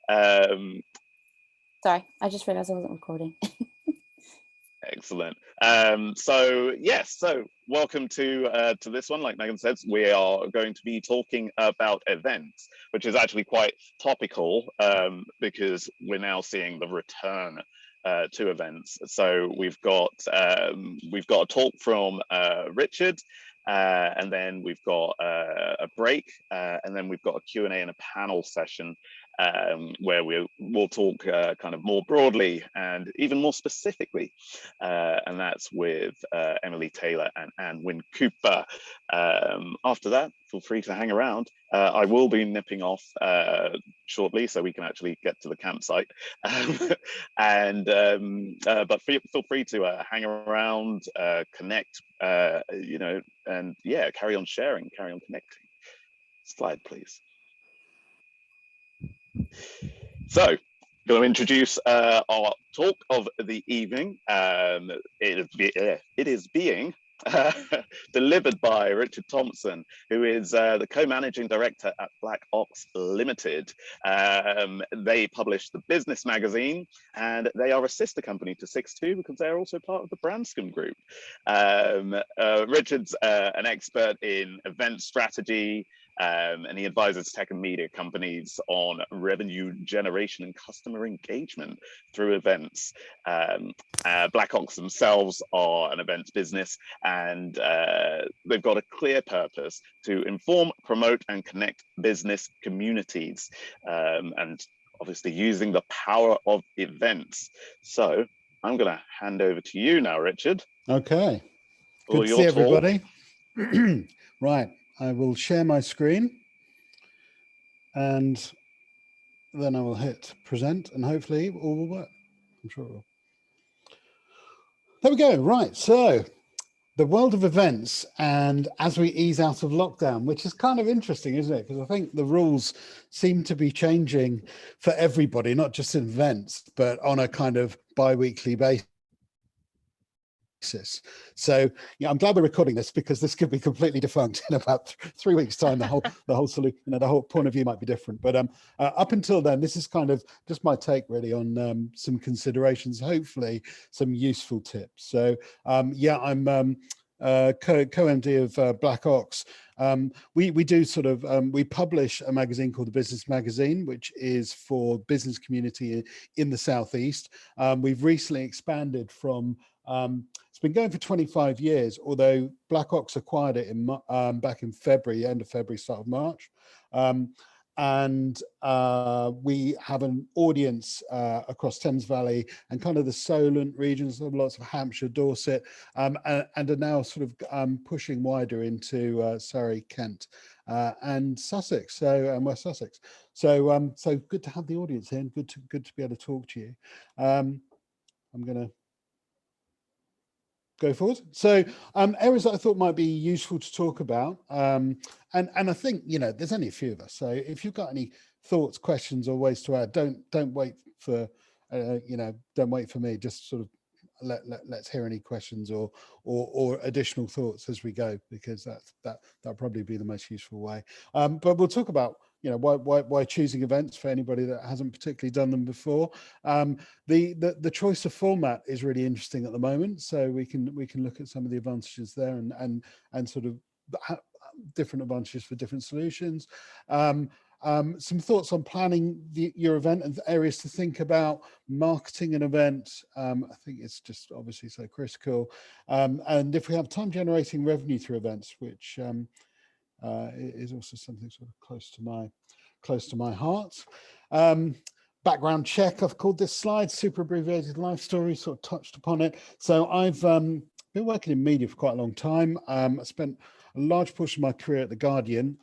Um, Sorry, I just realized I wasn't recording. Excellent. So yes, so welcome to this one. Like Megan says, we are going to be talking about events, which is actually quite topical because we're now seeing the return to events. So we've got a talk from Richard, and then we've got a break, and then we've got a Q&A and a panel session where we'll talk kind of more broadly and even more specifically, and that's with Emily Taylor and Anwen Cooper. After that, feel free to hang around. I will be nipping off shortly so we can actually get to the campsite, but feel free to hang around, connect, you know, and yeah, carry on sharing, carry on connecting. Slide, please. So, going to introduce our talk of the evening. It is being delivered by Richard Thompson, who is the co-managing director at Black Ox Limited. They publish the Business Magazine, and they are a sister company to 6.2 because they're also part of the Branscombe Group. Richard's an expert in event strategy, and he advises tech and media companies on revenue generation and customer engagement through events. Black Ox themselves are an events business, and they've got a clear purpose to inform, promote, and connect business communities, and obviously using the power of events. So I'm going to hand over to you now, Richard. Okay. Good to see everybody. Right. I will share my screen and then I will hit present and hopefully all will work. I'm sure it will. There we go. Right. So the world of events, and as we ease out of lockdown, which is kind of interesting, isn't it? Because I think the rules seem to be changing for everybody, not just in events, but on a kind of bi-weekly basis. So yeah, I'm glad we're recording this because this could be completely defunct in about 3 weeks' time. The whole solution, you know, the whole point of view might be different. But up until then, this is kind of just my take really on some considerations, hopefully some useful tips. So yeah, I'm co-MD of Black Ox. We do sort of we publish a magazine called the Business Magazine, which is for business community in the Southeast. We've recently expanded from it's been going for 25 years, although Black Ox acquired it in back in February, end of February, start of March. And we have an audience across Thames Valley and kind of the Solent regions, lots of Hampshire, Dorset, and are now sort of pushing wider into Surrey, Kent, and Sussex, and West Sussex. So so good to have the audience here, and good to be able to talk to you. I'm going to go forward. So areas that I thought might be useful to talk about, and I think, you know, there's only a few of us, so if you've got any thoughts, questions, or ways to add, don't wait for you know, don't wait for me, just sort of let's hear any questions or additional thoughts as we go, because that'll probably be the most useful way. But we'll talk about, you know, why choosing events for anybody that hasn't particularly done them before. The choice of format is really interesting at the moment, so we can look at some of the advantages there and sort of different advantages for different solutions. Some thoughts on planning your event and areas to think about, marketing an event. I think it's just obviously so critical. And if we have time, generating revenue through events, which is also something sort of close to my heart. Background check, I've called this slide, super abbreviated life story, sort of touched upon it. So I've been working in media for quite a long time. I spent a large portion of my career at The Guardian,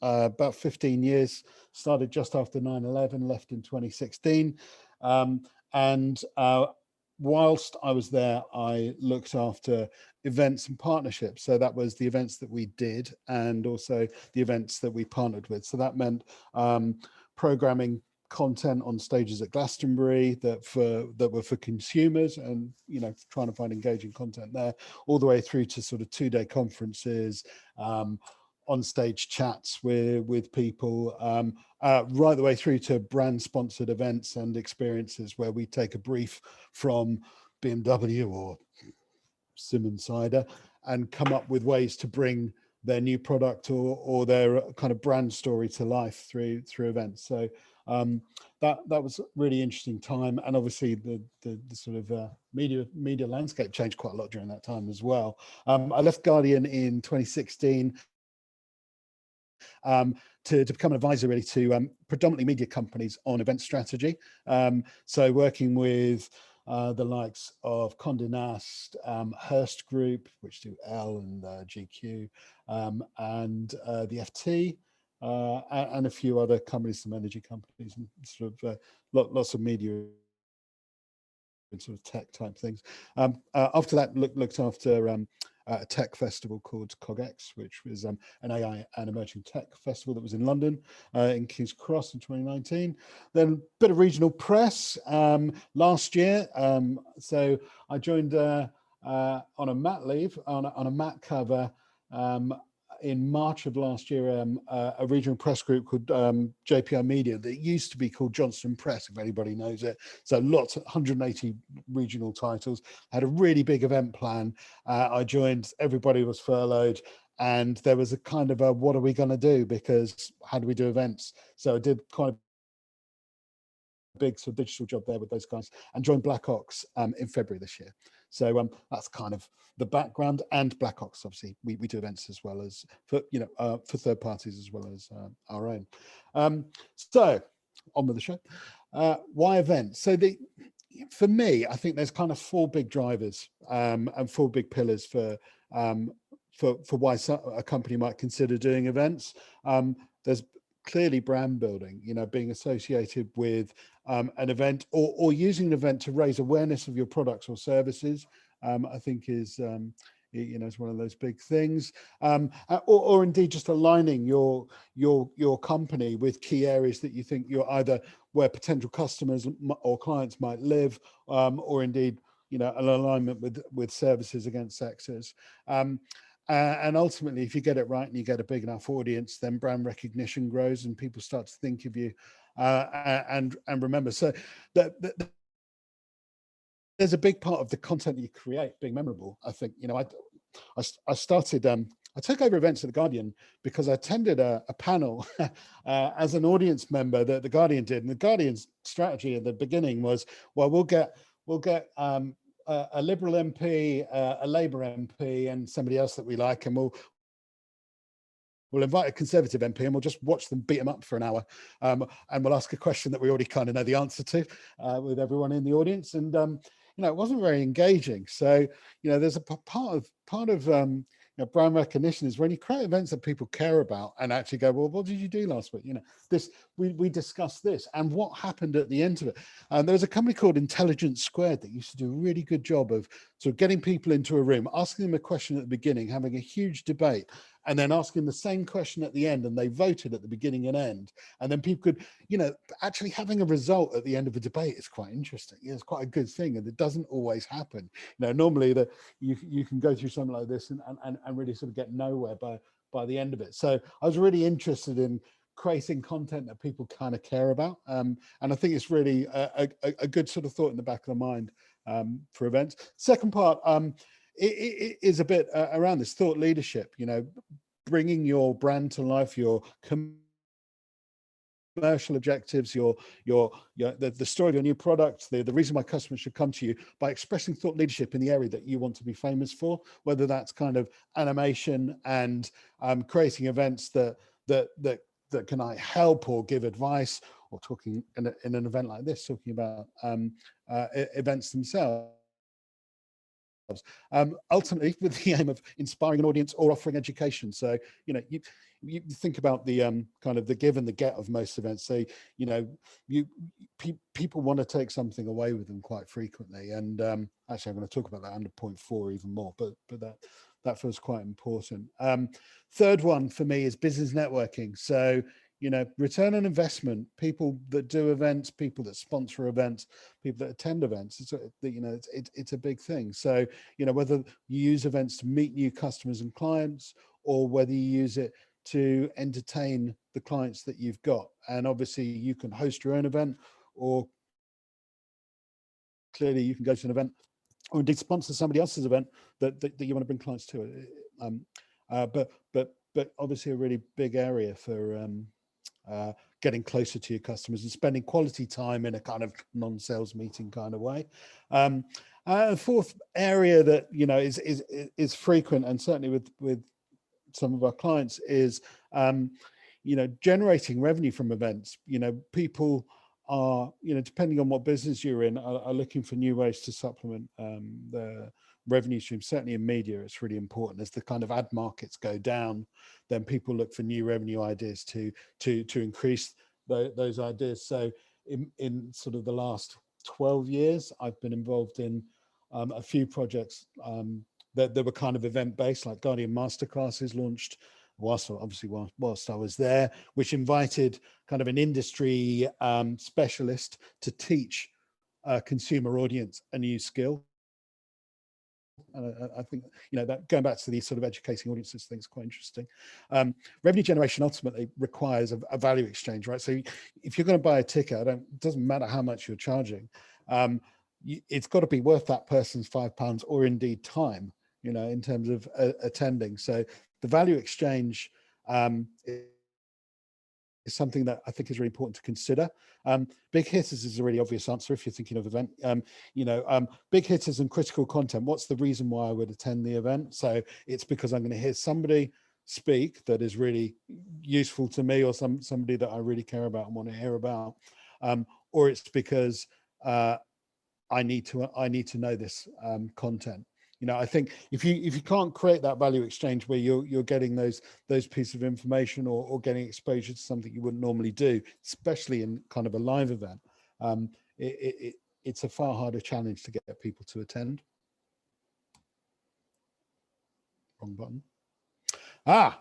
about 15 years, started just after 9/11, left in 2016. And whilst I was there, I looked after events and partnerships. So that was the events that we did and also the events that we partnered with. So that meant programming content on stages at Glastonbury that were for consumers, and, you know, trying to find engaging content there, all the way through to sort of 2-day conferences, on-stage chats with people, right the way through to brand-sponsored events and experiences where we take a brief from BMW or Simmons Cider and come up with ways to bring their new product or their kind of brand story to life through events. So that was a really interesting time, and obviously the sort of media landscape changed quite a lot during that time as well. I left Guardian in 2016 to become an advisor really to predominantly media companies on event strategy. So working with the likes of Condé Nast, Hearst Group, which do L and GQ, and the FT, and a few other companies, some energy companies, and sort of lots of media and sort of tech type things. After that, looked after a tech festival called CogX, which was an AI and emerging tech festival that was in London, in King's Cross in 2019. Then a bit of regional press last year. So I joined on a mat leave, on a mat cover, in March of last year, a regional press group called JPR Media that used to be called Johnston Press, if anybody knows it. So lots, 180 regional titles, had a really big event plan. I joined, everybody was furloughed, and there was a kind of a, what are we going to do? Because how do we do events? So I did quite a big sort of digital job there with those guys, and joined Black Ox in February this year. So that's kind of the background. And Black Ox, obviously, we do events as well as for for third parties as well as our own. So on with the show. Why events? So for me, I think there's kind of four big drivers and four big pillars for why a company might consider doing events. There's clearly brand building, being associated with an event or using an event to raise awareness of your products or services, I think is is one of those big things, or indeed just aligning your company with key areas that you think you're either where potential customers or clients might live, or indeed an alignment with services against sectors. And ultimately, if you get it right and you get a big enough audience, then brand recognition grows and people start to think of you and remember. So there's a big part of the content that you create being memorable. I think, I started, I took over events at The Guardian because I attended a panel as an audience member that The Guardian did. And The Guardian's strategy at the beginning was, well, we'll get a Liberal MP, a Labour MP, and somebody else that we like, and we'll invite a Conservative MP and we'll just watch them beat them up for an hour, and we'll ask a question that we already kind of know the answer to with everyone in the audience. And it wasn't very engaging. So there's a part of brand recognition is when you create events that people care about and actually go, well, what did you do last week? We discussed this, and what happened at the end of it. And there was a company called Intelligence Squared that used to do a really good job of sort of getting people into a room, asking them a question at the beginning, having a huge debate, and then asking the same question at the end, and they voted at the beginning and end. And then people could, actually having a result at the end of a debate is quite interesting. It's quite a good thing, and it doesn't always happen. Normally you can go through something like this and really sort of get nowhere by the end of it. So I was really interested in creating content that people kind of care about. And I think it's really a good sort of thought in the back of the mind for events. Second part, it is a bit around this thought leadership, bringing your brand to life, your commercial objectives, the story of your new product, the reason why customers should come to you, by expressing thought leadership in the area that you want to be famous for, whether that's kind of animation and creating events that can I help or give advice, or talking in an event like this, talking about events themselves. Ultimately with the aim of inspiring an audience or offering education. So you think about the kind of the give and the get of most events. So people want to take something away with them quite frequently, and actually I'm going to talk about that under point 4 even more, but that feels quite important. Third one for me is business networking. So return on investment, people that do events, people that sponsor events, people that attend events, it's a big thing. So, whether you use events to meet new customers and clients, or whether you use it to entertain the clients that you've got. And obviously you can host your own event, or clearly you can go to an event or indeed sponsor somebody else's event that you want to bring clients to. But obviously a really big area for getting closer to your customers and spending quality time in a kind of non-sales meeting kind of way. The fourth area that is frequent, and certainly with some of our clients, is generating revenue from events. People are, depending on what business you're in, are looking for new ways to supplement the revenue stream. Certainly in media, it's really important. As the kind of ad markets go down, then people look for new revenue ideas to increase those ideas. So in sort of the last 12 years, I've been involved in a few projects that were kind of event based, like Guardian Masterclasses launched whilst I was there, which invited kind of an industry specialist to teach a consumer audience a new skill. And I think, that going back to these sort of educating audiences thing is quite interesting. Revenue generation ultimately requires a value exchange, right? So if you're going to buy a ticket, it doesn't matter how much you're charging. It's got to be worth that person's £5 or indeed time, in terms of attending. So the value exchange is something that I think is really important to consider. Big hitters is a really obvious answer if you're thinking of event. Big hitters and critical content. What's the reason why I would attend the event? So it's because I'm going to hear somebody speak that is really useful to me, or somebody that I really care about and want to hear about, or it's because I need to know this content. I think if you can't create that value exchange where you're getting those pieces of information or getting exposure to something you wouldn't normally do, especially in kind of a live event, it's a far harder challenge to get people to attend. Wrong button.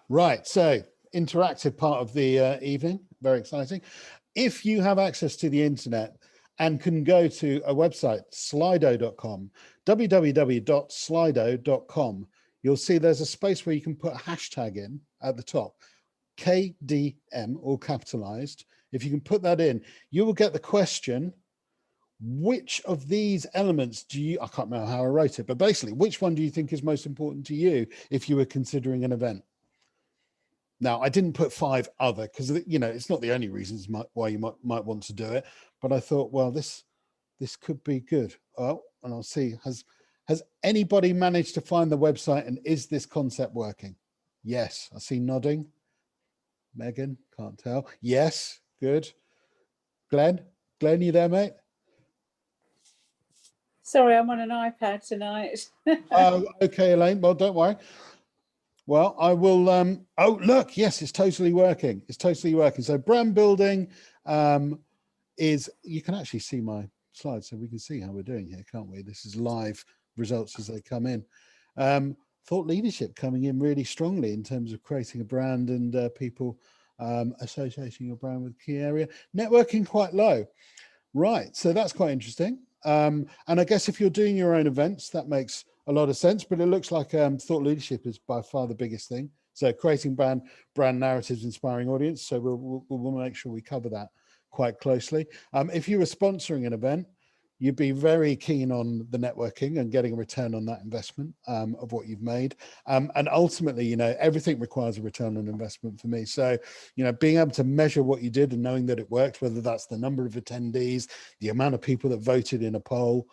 Right. So interactive part of the evening, very exciting. If you have access to the internet and can go to a website, slido.com, www.slido.com, you'll see there's a space where you can put a hashtag in at the top, KDM, all capitalized. If you can put that in, you will get the question, which of these elements I can't remember how I wrote it, but basically, which one do you think is most important to you if you were considering an event? Now, I didn't put 5 other because, it's not the only reasons why you might want to do it. But I thought, well, this could be good. Oh, and I'll see. Has anybody managed to find the website, and is this concept working? Yes, I see nodding. Megan, can't tell. Yes, good. Glenn, you there, mate? Sorry, I'm on an iPad tonight. Oh, okay, Elaine. Well, don't worry. Well, I will. Oh, look, yes, it's totally working. It's totally working. So brand building is, you can actually see my slides, so we can see how we're doing here, can't we? This is live results as they come in. Thought leadership coming in really strongly in terms of creating a brand and people associating your brand with key area. Networking quite low. Right, so that's quite interesting. And I guess if you're doing your own events, that makes a lot of sense, but it looks like thought leadership is by far the biggest thing. So creating brand narratives, inspiring audience. So we'll make sure we cover that quite closely. If you were sponsoring an event, you'd be very keen on the networking and getting a return on that investment of what you've made. And ultimately, everything requires a return on investment for me. So, being able to measure what you did and knowing that it worked, whether that's the number of attendees, the amount of people that voted in a poll,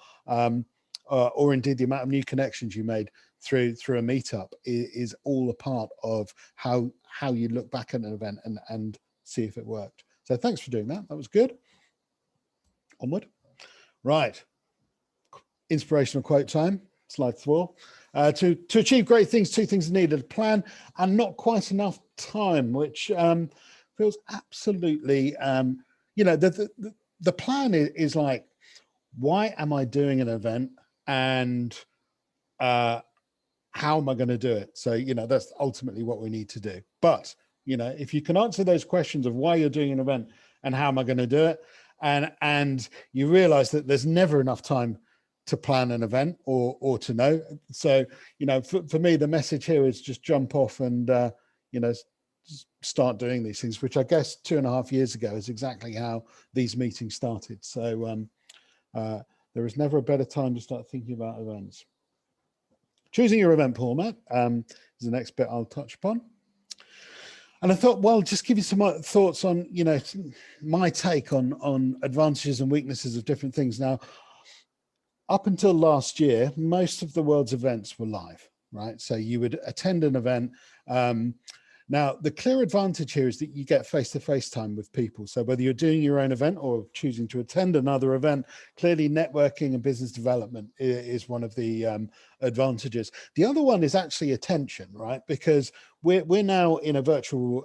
or indeed the amount of new connections you made through a meetup is all a part of how you look back at an event and see if it worked. So thanks for doing that. That was good. Onward. Right. Inspirational quote time. Slide 4. To achieve great things, 2 things are needed: a plan and not quite enough time, which feels absolutely, the plan is like, why am I doing an event, and how am I going to do it? So, that's ultimately what we need to do. But, if you can answer those questions of why you're doing an event and how am I going to do it, and you realize that there's never enough time to plan an event or to know. So, for me, the message here is just jump off and, start doing these things, which I guess 2.5 years ago is exactly how these meetings started. So there is never a better time to start thinking about events. Choosing your event format is the next bit I'll touch upon. And I thought, well, just give you some thoughts on, you know, my take on advantages and weaknesses of different things. Now, up until last year, most of the world's events were live, right? So you would attend an event. Now, the clear advantage here is that you get face-to-face time with people. So whether you're doing your own event or choosing to attend another event, clearly networking and business development is one of the advantages. The other one is actually attention, right? Because we're now in a virtual,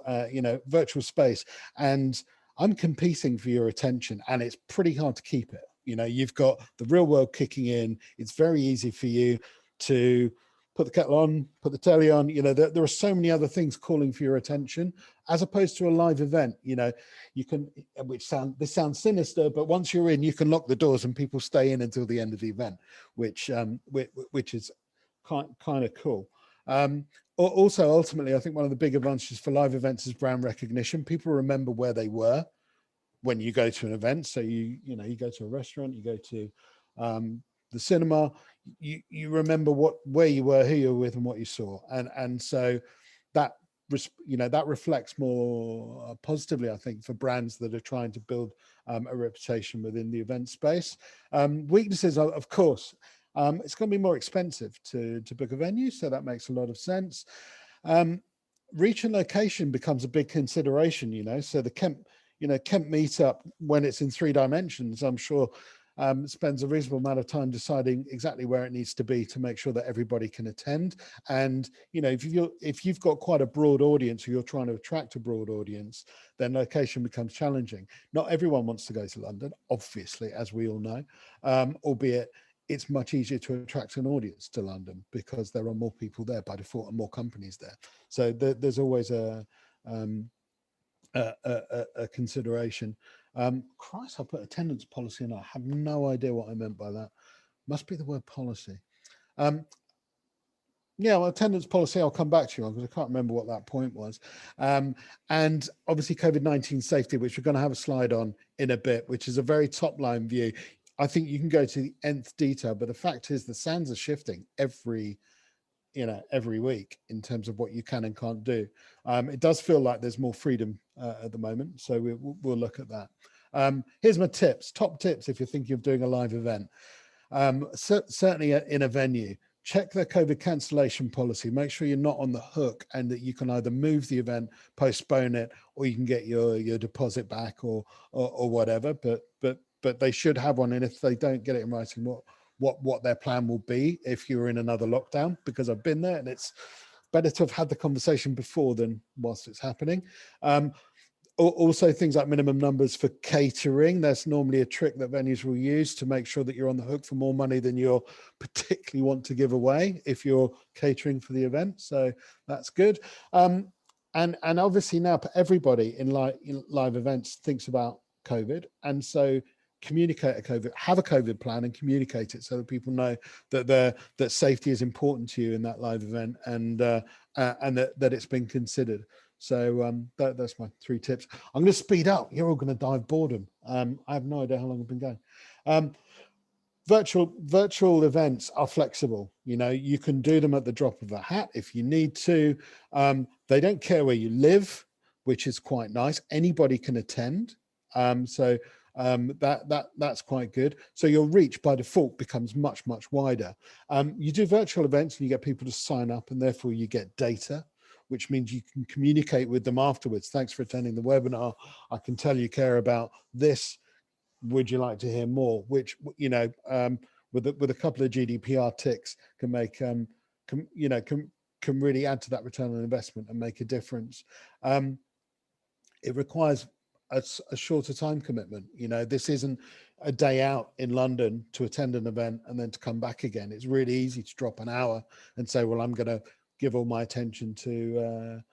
virtual space, and I'm competing for your attention, and it's pretty hard to keep it. You know, you've got the real world kicking in. It's very easy for you to put the kettle on, put the telly on. You know, there are so many other things calling for your attention, as opposed to a live event. You know, you can, this sounds sinister, but once you're in, you can lock the doors and people stay in until the end of the event, which is kind of cool. Also, ultimately, I think one of the big advantages for live events is brand recognition. People remember where they were when you go to an event. So you go to a restaurant, you go to the cinema, you remember where you were, who you were with, and what you saw, and so that reflects more positively, I think, for brands that are trying to build a reputation within the event space. Weaknesses, of course, it's going to be more expensive to book a venue, so that makes a lot of sense. Reach and location becomes a big consideration. So the Kent Meetup, when it's in 3 dimensions, I'm sure spends a reasonable amount of time deciding exactly where it needs to be to make sure that everybody can attend. And if you've got quite a broad audience, or you're trying to attract a broad audience, then location becomes challenging. Not everyone wants to go to London, obviously, as we all know, albeit it's much easier to attract an audience to London because there are more people there by default and more companies there. So there's always a consideration. Christ, I put attendance policy and I have no idea what I meant by that. Must be the word policy. Yeah, well, attendance policy, I'll come back to you on, because I can't remember what that point was. And obviously COVID-19 safety, which we're going to have a slide on in a bit, which is a very top line view. I think you can go to the nth detail, but the fact is the sands are shifting every week in terms of what you can and can't do. It does feel like there's more freedom at the moment, so we'll look at that. Here's my tips, top tips if you're thinking of doing a live event. Certainly in a venue, check their COVID cancellation policy. Make sure you're not on the hook, and that you can either move the event, postpone it, or you can get your deposit back or whatever. But they should have one, and if they don't get it in writing, what their plan will be if you're in another lockdown, because I've been there, and it's better to have had the conversation before than whilst it's happening. Also, things like minimum numbers for catering. That's normally a trick that venues will use to make sure that you're on the hook for more money than you'll particularly want to give away if you're catering for the event. So that's good. And obviously now everybody in live events thinks about COVID, and so have a COVID plan and communicate it so that people know that safety is important to you in that live event, and that it's been considered. So that's my 3 tips. I'm going to speed up. You're all going to die of boredom. I have no idea how long I've been going. Virtual events are flexible. You can do them at the drop of a hat if you need to. They don't care where you live, which is quite nice. Anybody can attend. So that's quite good. So your reach by default becomes much wider. You do virtual events and you get people to sign up, and therefore you get data, which means you can communicate with them afterwards. Thanks for attending the webinar. I can tell you care about this. Would you like to hear more? Which, with a couple of GDPR ticks can make, can really add to that return on investment and make a difference. It requires a shorter time commitment. This isn't a day out in London to attend an event and then to come back again. It's really easy to drop an hour and say, well, I'm going to give all my attention to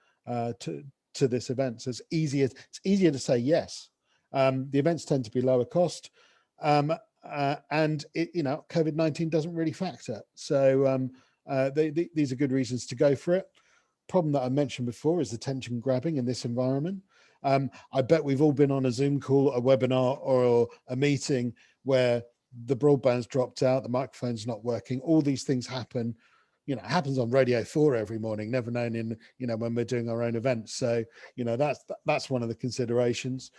this event. So it's easier to say yes. The events tend to be lower cost, and COVID-19 doesn't really factor. So these are good reasons to go for it. problem that I mentioned before is attention grabbing in this environment. I bet we've all been on a Zoom call, a webinar, or a meeting where the broadband's dropped out, the microphone's not working. All these things happen. You know, it happens on Radio 4 every morning, never known in, you know, when we're doing our own events. So, you know, that's one of the considerations.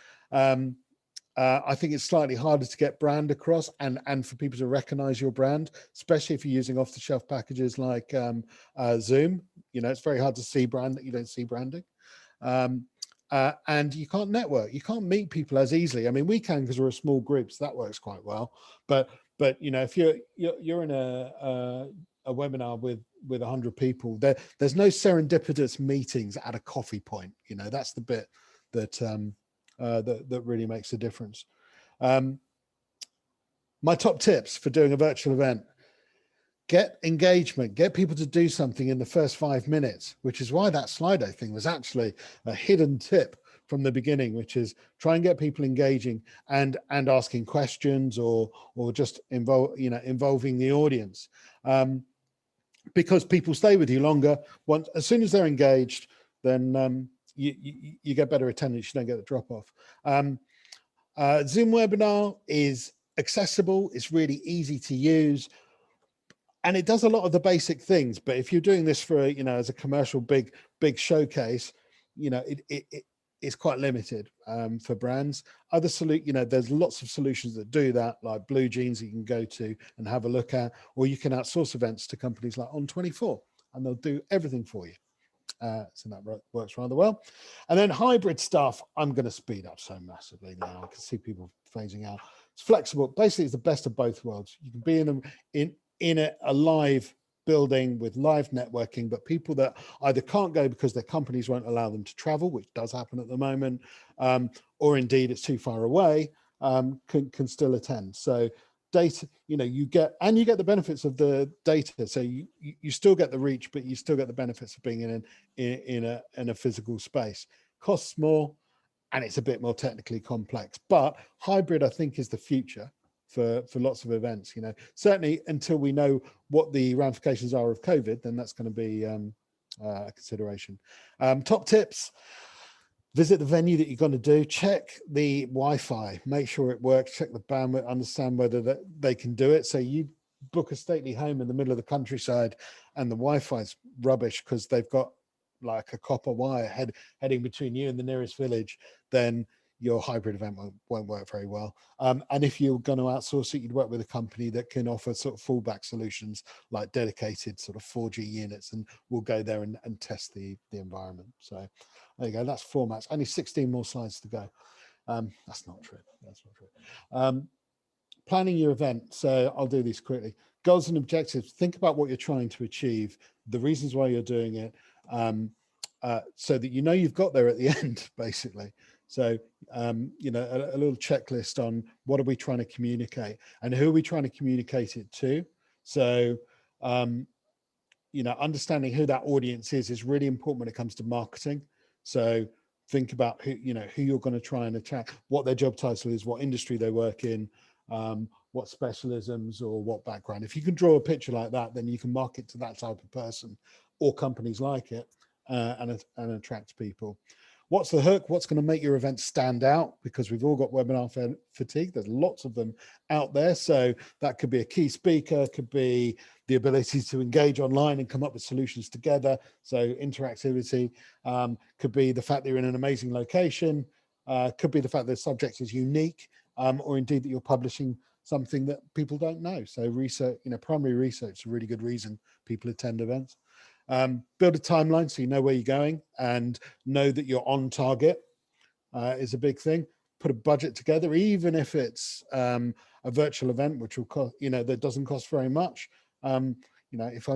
I think it's slightly harder to get brand across and for people to recognize your brand, especially if you're using off-the-shelf packages like Zoom. You know, it's very hard to see brand that you don't see branding. And you can't network, you can't meet people as easily. I mean, we can because we're a small group, so that works quite well. But you know, if you're in a webinar with 100 people, there's no serendipitous meetings at a coffee point. You know, that's the bit that that really makes a difference. My top tips for doing a virtual event: get engagement, get people to do something in the first 5 minutes, which is why that Slido thing was actually a hidden tip from the beginning, which is try and get people engaging and asking questions or just involving the audience, because people stay with you longer. As soon as they're engaged, then you get better attendance, you don't get the drop off. Zoom webinar is accessible, it's really easy to use, and it does a lot of the basic things. But if you're doing this for, you know, as a commercial big showcase, you know, it's quite limited for brands. You know, there's lots of solutions that do that, like Blue Jeans that you can go to and have a look at, or you can outsource events to companies like On24 and they'll do everything for you. So that works rather well. And then hybrid stuff, I'm going to speed up so massively now. I can see people phasing out. It's flexible. Basically, it's the best of both worlds. You can be in a live building with live networking, but people that either can't go because their companies won't allow them to travel, which does happen at the moment, or indeed it's too far away, can still attend. So data, you know, you get the benefits of the data. So you still get the reach, but you still get the benefits of being in a physical space. Costs more, and it's a bit more technically complex. But hybrid, I think, is the future for lots of events. You know, certainly until we know what the ramifications are of COVID, then that's going to be a consideration. Top tips: visit the venue that you're going to do, check the Wi-Fi, make sure it works, check the bandwidth, understand whether they can do it. So you book a stately home in the middle of the countryside and the Wi-Fi's rubbish because they've got like a copper wire heading between you and the nearest village, then your hybrid event won't work very well. And if you're going to outsource it, you'd work with a company that can offer sort of fallback solutions like dedicated sort of 4G units, and we'll go there and test the environment. So there you go, that's formats. Only 16 more slides to go. That's not true. That's not true. Planning your event. So I'll do these quickly. Goals and objectives. Think about what you're trying to achieve, the reasons why you're doing it, so that you know you've got there at the end, basically. So, you know, a little checklist on what are we trying to communicate and who are we trying to communicate it to. So, you know, understanding who that audience is really important when it comes to marketing. So think about who you're going to try and attract, what their job title is, what industry they work in, what specialisms or what background. If you can draw a picture like that, then you can market to that type of person or companies like it, and attract people. What's the hook? What's going to make your event stand out? Because we've all got webinar fatigue. There's lots of them out there. So that could be a key speaker, could be the ability to engage online and come up with solutions together. So interactivity, could be the fact that you're in an amazing location, could be the fact that the subject is unique, or indeed that you're publishing something that people don't know. So research, you know, primary research is a really good reason people attend events. Build a timeline so you know where you're going and know that you're on target, is a big thing. Put a budget together, even if it's a virtual event, which will cost, you know, that doesn't cost very much. You know, if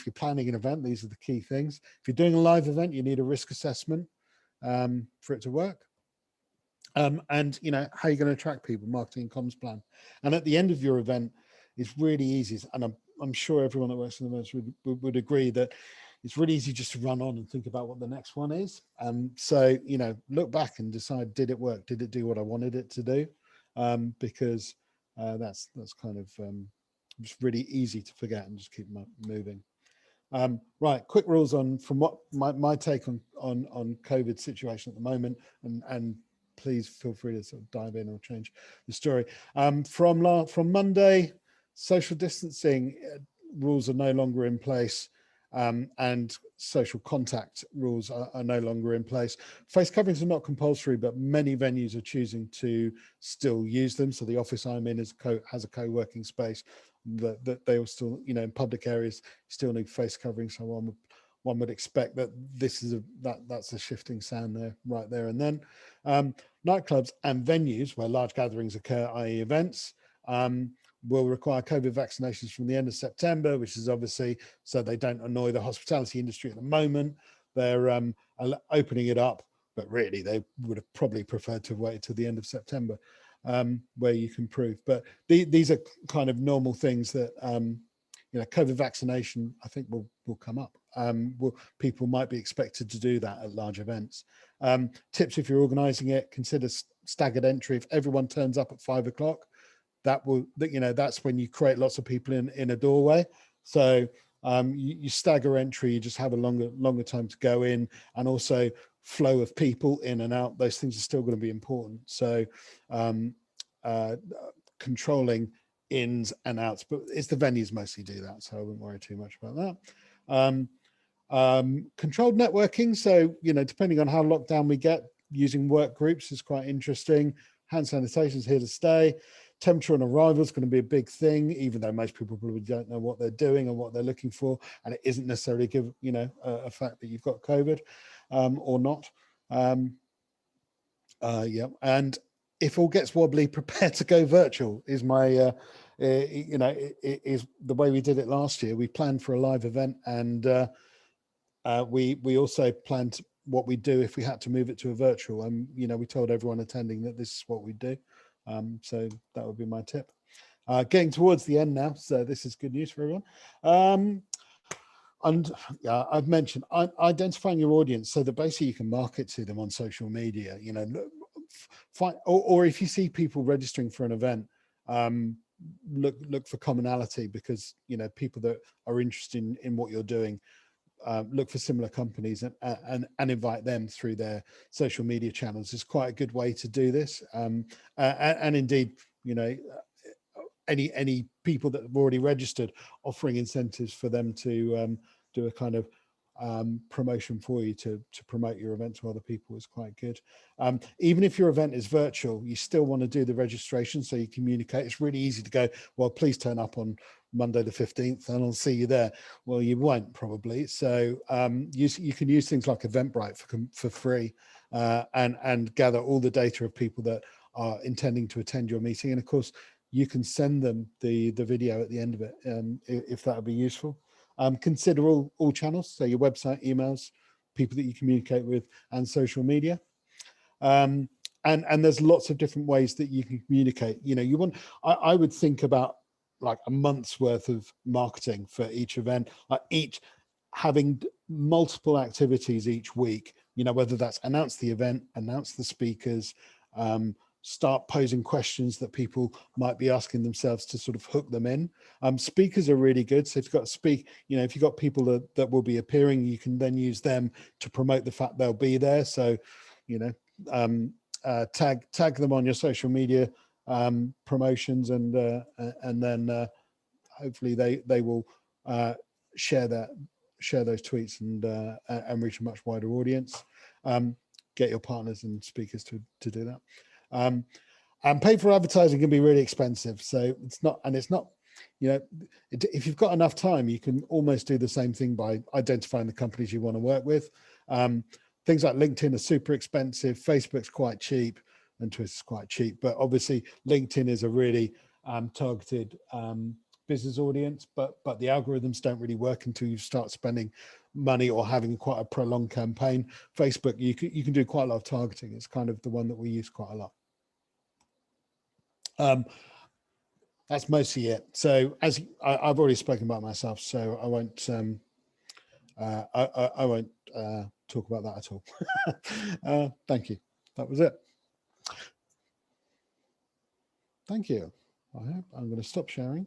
you're planning an event, these are the key things. If you're doing a live event, you need a risk assessment for it to work. And you know, how you're going to attract people, marketing and comms plan. And at the end of your event, it's really easy, and I'm sure everyone that works in the events would agree that it's really easy just to run on and think about what the next one is. So, you know, look back and decide, did it work? Did it do what I wanted it to do? Because that's kind of just really easy to forget and just keep moving. Right, quick rules on from what my take on COVID situation at the moment, and please feel free to sort of dive in or change the story. From Monday, social distancing rules are no longer in place, and social contact rules are no longer in place. Face coverings are not compulsory, but many venues are choosing to still use them. So the office I'm in has a co-working space that they will still, you know, in public areas still need face coverings. So one would expect that this is that's a shifting sand there, right there and then. Nightclubs and venues where large gatherings occur, i.e. events, will require COVID vaccinations from the end of September, which is obviously so they don't annoy the hospitality industry at the moment. They're opening it up, but really they would have probably preferred to wait till the end of September, where you can prove. But these are kind of normal things that, you know, COVID vaccination, I think will come up. People might be expected to do that at large events. Tips if you're organising it: consider staggered entry. If everyone turns up at 5 o'clock, you know, that's when you create lots of people in a doorway. So you stagger entry, you just have a longer time to go in, and also flow of people in and out. Those things are still going to be important. So controlling ins and outs, but it's the venues mostly do that, so I wouldn't worry too much about that. Controlled networking, so, you know, depending on how locked down we get, using work groups is quite interesting. Hand sanitation is here to stay. Temperature on arrival is going to be a big thing, even though most people probably don't know what they're doing and what they're looking for, and it isn't necessarily give, you know, a fact that you've got COVID or not. Yeah, and if all gets wobbly, prepare to go virtual is my, you know, it is the way we did it last year. We planned for a live event, and we also planned what we'd do if we had to move it to a virtual. And, you know, we told everyone attending that this is what we'd do. So that would be my tip. Getting towards the end now, so this is good news for everyone. And I've mentioned identifying your audience so that basically you can market to them on social media. You know, or if you see people registering for an event, look for commonality, because, you know, people that are interested in what you're doing, look for similar companies and invite them through their social media channels. Is quite a good way to do this. And indeed, you know, any people that have already registered, offering incentives for them to do a kind of promotion for you to promote your event to other people is quite good. Even if your event is virtual, you still want to do the registration so you communicate. It's really easy to go, well, please turn up on Monday the 15th and I'll see you there. Well, you won't probably. So you can use things like Eventbrite for free, and gather all the data of people that are intending to attend your meeting. And of course, you can send them the video at the end of it, if that would be useful. Consider all channels, so your website, emails, people that you communicate with, and social media. And there's lots of different ways that you can communicate. You know, I would think about like a month's worth of marketing for each event, like each having multiple activities each week, you know, whether that's announce the event, announce the speakers, start posing questions that people might be asking themselves to sort of hook them in. Speakers are really good. So if you've got you know, if you've got people that will be appearing, you can then use them to promote the fact they'll be there. So, you know, tag them on your social media promotions, and then hopefully they will share those tweets and reach a much wider audience. Get your partners and speakers to do that. And pay for advertising can be really expensive. So it's not, you know, if you've got enough time, you can almost do the same thing by identifying the companies you want to work with. Things like LinkedIn are super expensive. Facebook's quite cheap, and Twitter's quite cheap. But obviously, LinkedIn is a really targeted business audience. But the algorithms don't really work until you start spending money or having quite a prolonged campaign. Facebook, you can do quite a lot of targeting. It's kind of the one that we use quite a lot. That's mostly it. So as I've already spoken about myself, so I won't I won't talk about that at all. Thank you. That was it. Thank you. I'm going to stop sharing.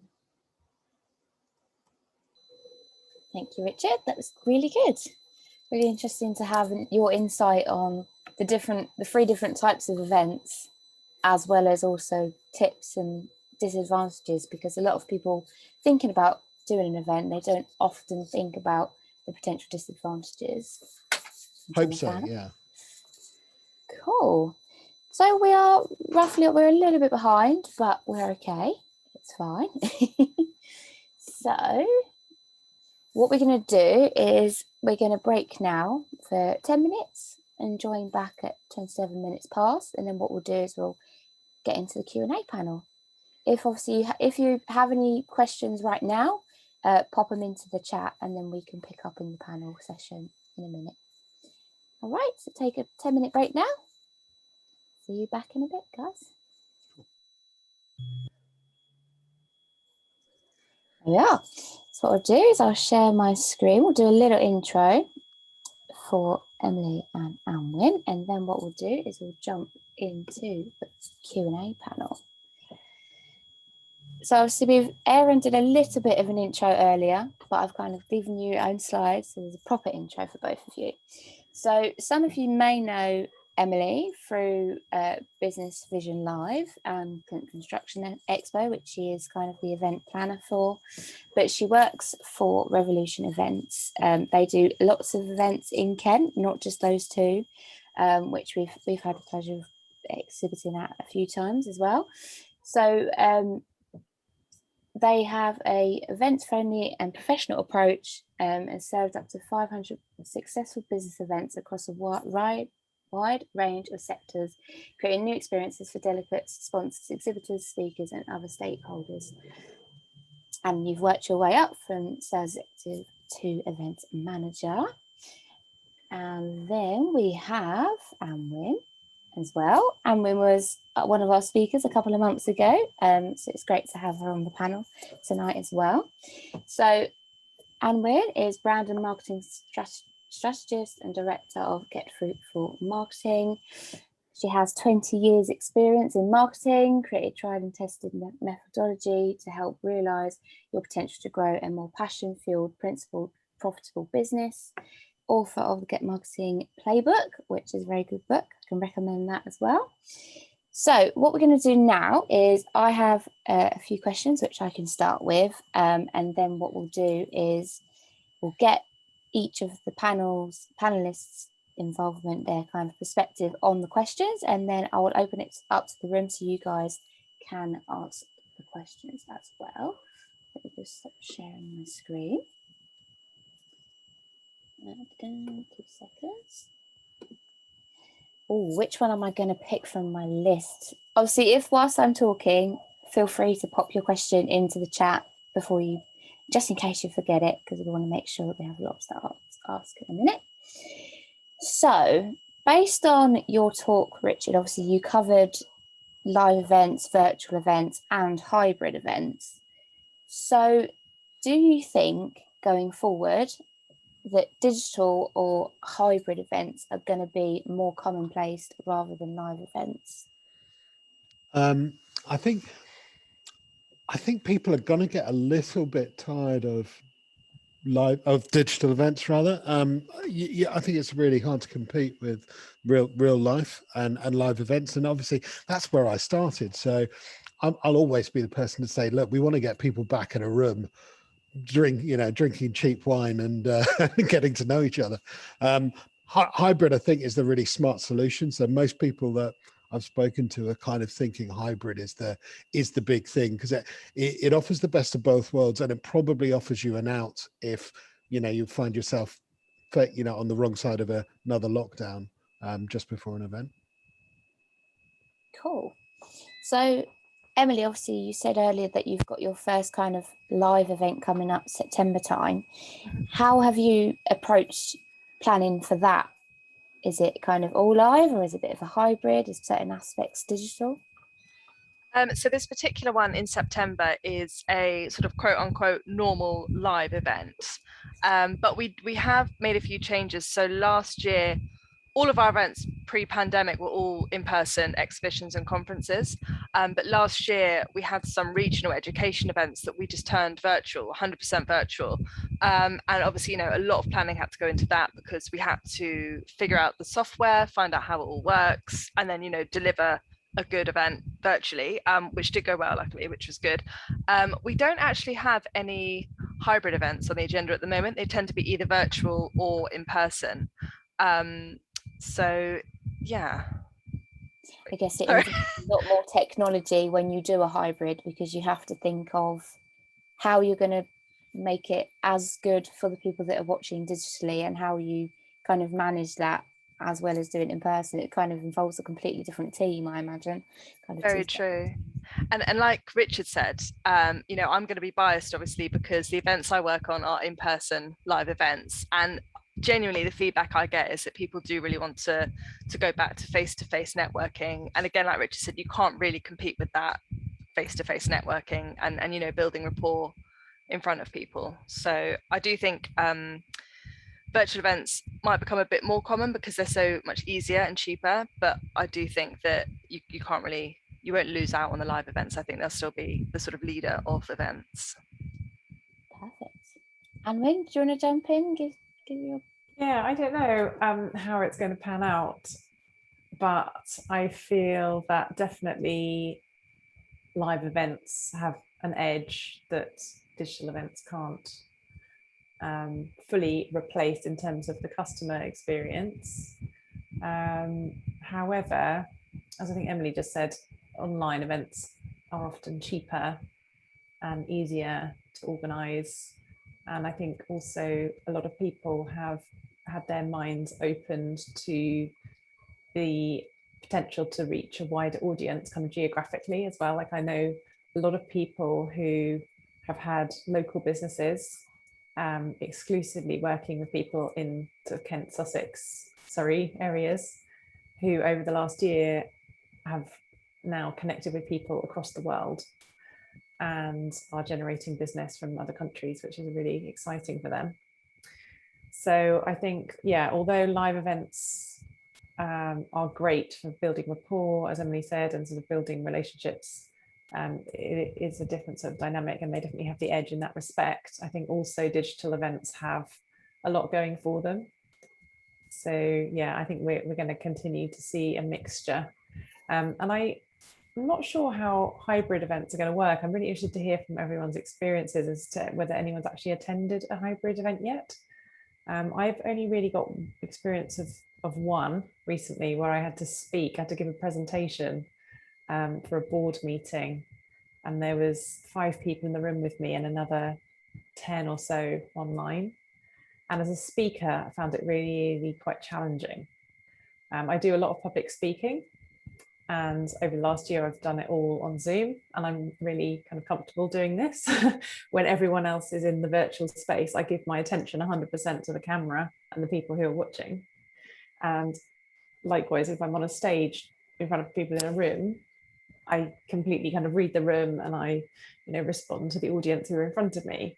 Thank you, Richard. That was really good. Really interesting to have your insight on the 3 different types of events, as well as also tips and disadvantages, because a lot of people thinking about doing an event, they don't often think about the potential disadvantages. Hope so, yeah. Cool. So we're a little bit behind, but we're okay. It's fine. So what we're going to do is we're going to break now for 10 minutes and join back at 27 minutes past. And then what we'll do is we'll get into the Q&A panel. If you have any questions right now, pop them into the chat and then we can pick up in the panel session in a minute. All right, so take a 10-minute break now. See you back in a bit, guys. Yeah, so what I'll do is I'll share my screen. We'll do a little intro for Emily and Anwen, and then what we'll do is we'll jump into the Q&A panel. So obviously Aaron did a little bit of an intro earlier, but I've kind of given you your own slides, so there's a proper intro for both of you. So some of you may know Emily through Business Vision Live and Construction Expo, which she is kind of the event planner for, but she works for Revolution Events. They do lots of events in Kent, not just those 2, which we've had the pleasure of exhibiting at a few times as well. So they have a events-friendly and professional approach and served up to 500 successful business events across a wide range of sectors, creating new experiences for delegates, sponsors, exhibitors, speakers, and other stakeholders. And you've worked your way up from sales executive to event manager. And then we have Anwen as well. Anwen was one of our speakers a couple of months ago, so it's great to have her on the panel tonight as well. So Anwen is brand and marketing strategist and director of Get Fruitful Marketing. She has 20 years experience in marketing, created tried and tested methodology to help realise your potential to grow a more passion-fueled, principled, profitable business. Author of the Get Marketing Playbook, which is a very good book. I can recommend that as well. So what we're going to do now is I have a few questions which I can start with, and then what we'll do is we'll get each of the panelists' involvement, their kind of perspective on the questions, and then I will open it up to the room so you guys can ask the questions as well. Let me just stop sharing my screen. 2 seconds. Oh, which one am I going to pick from my list? Obviously, if whilst I'm talking, feel free to pop your question into the chat before you, just in case you forget it, because we want to make sure that we have lots to ask in a minute. So, based on your talk, Richard, obviously you covered live events, virtual events, and hybrid events. So, do you think going forward that digital or hybrid events are going to be more commonplace rather than live events? I think people are going to get a little bit tired of digital events rather. I think it's really hard to compete with real life and live events, and obviously that's where I started. So I'll always be the person to say, look, we want to get people back in a room drinking cheap wine and getting to know each other. Hybrid, I think, is the really smart solution. So most people that I've spoken to are kind of thinking hybrid is the big thing, because it offers the best of both worlds, and it probably offers you an out if you find yourself on the wrong side of another lockdown just before an event. Cool. So Emily, obviously you said earlier that you've got your first kind of live event coming up September time. How have you approached planning for that? Is it kind of all live, or is it a bit of a hybrid? Is certain aspects digital? So this particular one in September is a sort of quote unquote normal live event. But we have made a few changes. So last year, all of our events pre-pandemic were all in-person exhibitions and conferences. But last year we had some regional education events that we just turned virtual, 100% virtual. And obviously, you know, a lot of planning had to go into that because we had to figure out the software, find out how it all works, and then, you know, deliver a good event virtually, which did go well, luckily, which was good. We don't actually have any hybrid events on the agenda at the moment. They tend to be either virtual or in person. So yeah, I guess it involves a lot more technology when you do a hybrid, because you have to think of how you're going to make it as good for the people that are watching digitally, and how you kind of manage that as well as doing it in person. It kind of involves a completely different team, I imagine. Very true. And like Richard said, you know, I'm going to be biased obviously because the events I work on are in-person live events, and genuinely the feedback I get is that people do really want to go back to face-to-face networking. And again, like Richard said, you can't really compete with that face-to-face networking and you know, building rapport in front of people. So I do think virtual events might become a bit more common because they're so much easier and cheaper, but I do think that you can't really, you won't lose out on the live events. I think they'll still be the sort of leader of events. Perfect. Anwen, do you want to jump in? Give your... Yeah, I don't know how it's going to pan out, but I feel that definitely live events have an edge that digital events can't fully replace in terms of the customer experience. However, as I think Emily just said, online events are often cheaper and easier to organise. And I think also a lot of people have had their minds opened to the potential to reach a wider audience kind of geographically as well. Like I know a lot of people who have had local businesses exclusively working with people in sort of Kent, Sussex, Surrey areas, who over the last year have now connected with people across the world and are generating business from other countries, which is really exciting for them. So I think, yeah, although live events are great for building rapport, as Emily said, and sort of building relationships, it is a different sort of dynamic, and they definitely have the edge in that respect. I think also digital events have a lot going for them. So yeah, I think we're going to continue to see a mixture. And I'm not sure how hybrid events are going to work. I'm really interested to hear from everyone's experiences as to whether anyone's actually attended a hybrid event yet. I've only really got experience of one recently where I had to speak, I had to give a presentation for a board meeting, and there was 5 people in the room with me and another 10 or so online. And as a speaker, I found it really quite challenging. I do a lot of public speaking, and over the last year I've done it all on Zoom, and I'm really kind of comfortable doing this. When everyone else is in the virtual space, I give my attention 100% to the camera and the people who are watching. And likewise, if I'm on a stage in front of people in a room, I completely kind of read the room and I, you know, respond to the audience who are in front of me.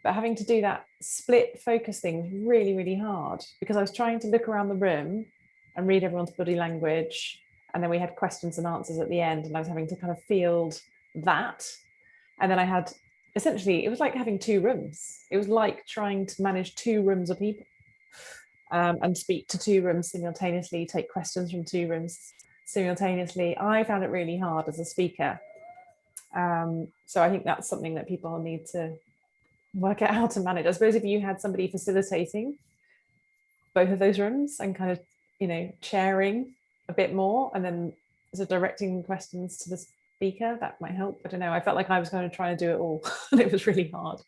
But having to do that split focus thing was really hard, because I was trying to look around the room and read everyone's body language, and then we had questions and answers at the end, and I was having to kind of field that. And then I had, essentially, it was like having 2 rooms. It was like trying to manage 2 rooms of people and speak to 2 rooms simultaneously, take questions from 2 rooms simultaneously. I found it really hard as a speaker. So I think that's something that people need to work out how to manage. I suppose if you had somebody facilitating both of those rooms and kind of, you know, chairing a bit more, and then sort of directing questions to the speaker, that might help. I don't know, I felt like I was going to try and do it all and it was really hard.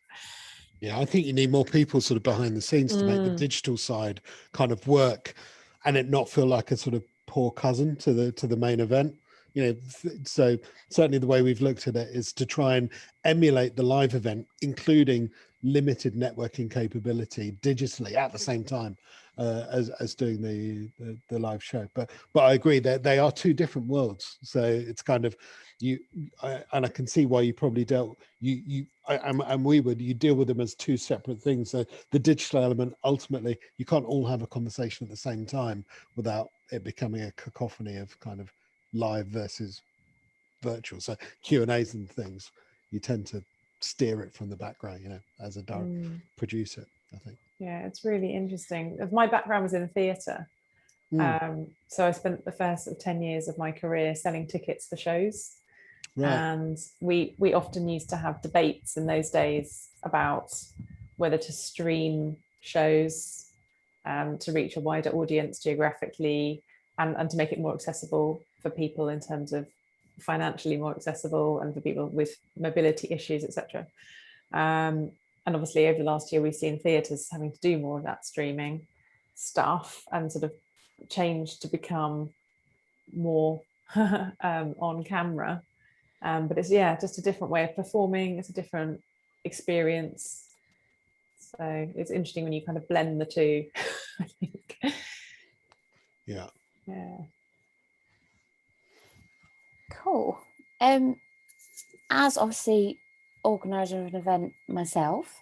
Yeah, I think you need more people sort of behind the scenes to make the digital side kind of work and it not feel like a sort of poor cousin to the main event. You know, so certainly the way we've looked at it is to try and emulate the live event, including limited networking capability digitally at the same time. as doing the live show. But I agree that they are two different worlds. So it's kind of and I can see why you probably you deal with them as two separate things. So the digital element, ultimately, you can't all have a conversation at the same time without it becoming a cacophony of kind of live versus virtual. So Q&As and things, you tend to steer it from the background, as a producer, I think. Yeah, it's really interesting. My background was in theatre. So I spent the first 10 years of my career selling tickets for shows. Right. And we often used to have debates in those days about whether to stream shows to reach a wider audience geographically and to make it more accessible for people in terms of financially more accessible and for people with mobility issues, etc. And obviously over the last year, we've seen theatres having to do more of that streaming stuff and sort of change to become more on camera. But it's, just a different way of performing. It's a different experience. So it's interesting when you kind of blend the two, I think. Yeah. Cool. As obviously organizer of an event myself,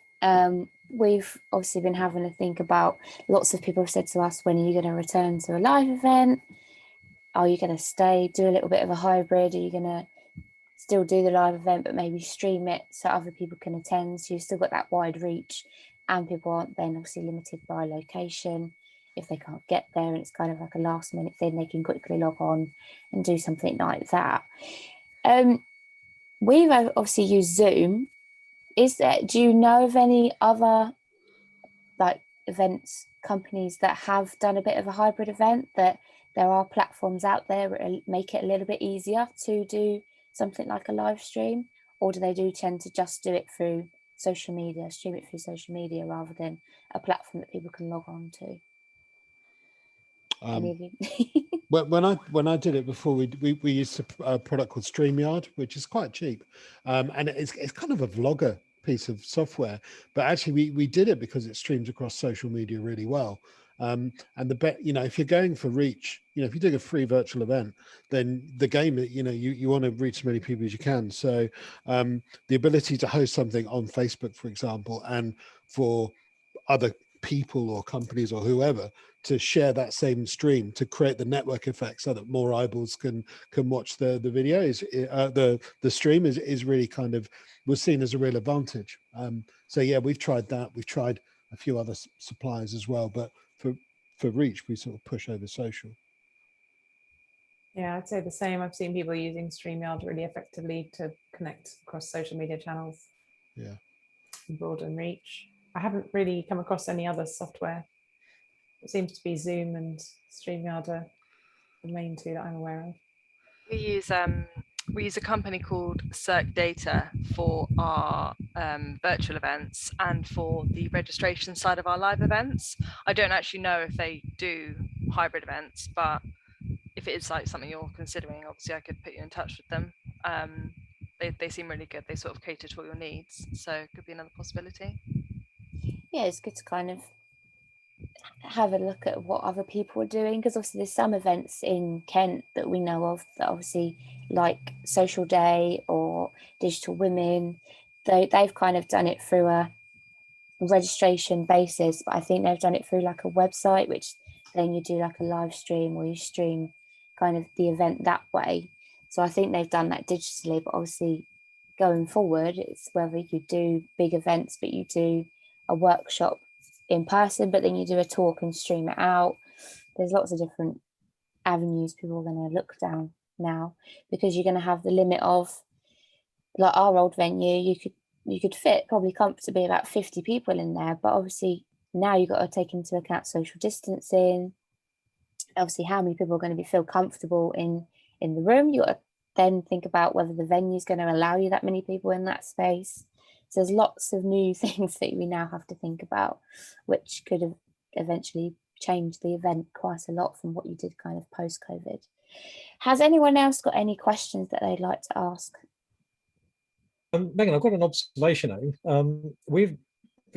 we've obviously been having to think about, lots of people have said to us, when are you going to return to a live event? Are you going to do a little bit of a hybrid? Are you going to still do the live event but maybe stream it so other people can attend, so you've still got that wide reach, and people aren't then obviously limited by location if they can't get there, and it's kind of like a last minute thing, they can quickly log on and do something like that. We've obviously used Zoom. Do you know of any other like events companies that have done a bit of a hybrid event, that there are platforms out there that make it a little bit easier to do something like a live stream, or do they tend to just do it through social media, stream it through social media rather than a platform that people can log on to? When I did it before, we used a product called StreamYard, which is quite cheap, and it's kind of a vlogger piece of software, but actually we did it because it streams across social media really well. And if you're going for reach, if you're doing a free virtual event, then the game, you want to reach as many people as you can. So the ability to host something on Facebook, for example, and for other people or companies or whoever to share that same stream to create the network effect so that more eyeballs can watch the video the stream is really kind of was seen as a real advantage. So yeah, we've tried that. We've tried a few other suppliers as well, but for reach, we sort of push over social. Yeah, I'd say the same. I've seen people using StreamYard really effectively to connect across social media channels. Yeah. And broaden reach. I haven't really come across any other software. It seems to be Zoom and StreamYard are the main two that I'm aware of. We use a company called Circ Data for our virtual events and for the registration side of our live events. I don't actually know if they do hybrid events, but if it is like something you're considering, obviously I could put you in touch with them. They seem really good. They sort of cater to all your needs, so it could be another possibility. Yeah, it's good to kind of have a look at what other people are doing, because obviously there's some events in Kent that we know of that obviously, like Social Day or Digital Women, they've kind of done it through a registration basis, but I think they've done it through like a website, which then you do like a live stream or you stream kind of the event that way. So I think they've done that digitally, but obviously going forward, it's whether you do big events, but you do a workshop in person, but then you do a talk and stream it out. There's lots of different avenues people are going to look down now, because you're going to have the limit of, like our old venue, you could fit probably comfortably about 50 people in there, but obviously now you've got to take into account social distancing, obviously how many people are going to feel comfortable in the room. You got to then think about whether the venue is going to allow you that many people in that space. So there's lots of new things that we now have to think about, which could have eventually changed the event quite a lot from what you did kind of post-COVID. Has anyone else got any questions that they'd like to ask? Megan, I've got an observation. We've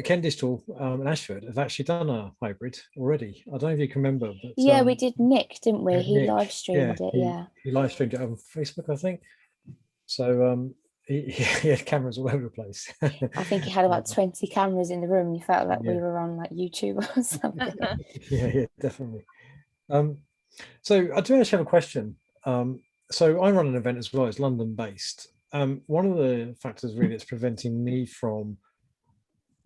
Ken Digital and Ashford have actually done a hybrid already. I don't know if you can remember, but yeah, we did Nick, didn't we? yeah, He Nick, live streamed it. Yeah, he live streamed it on Facebook, I think. So he had cameras all over the place. I think he had about 20 cameras in the room. You felt like we were on like YouTube or something. yeah, definitely. So I do actually have a question. So I run an event as well. It's London based. One of the factors really that's preventing me from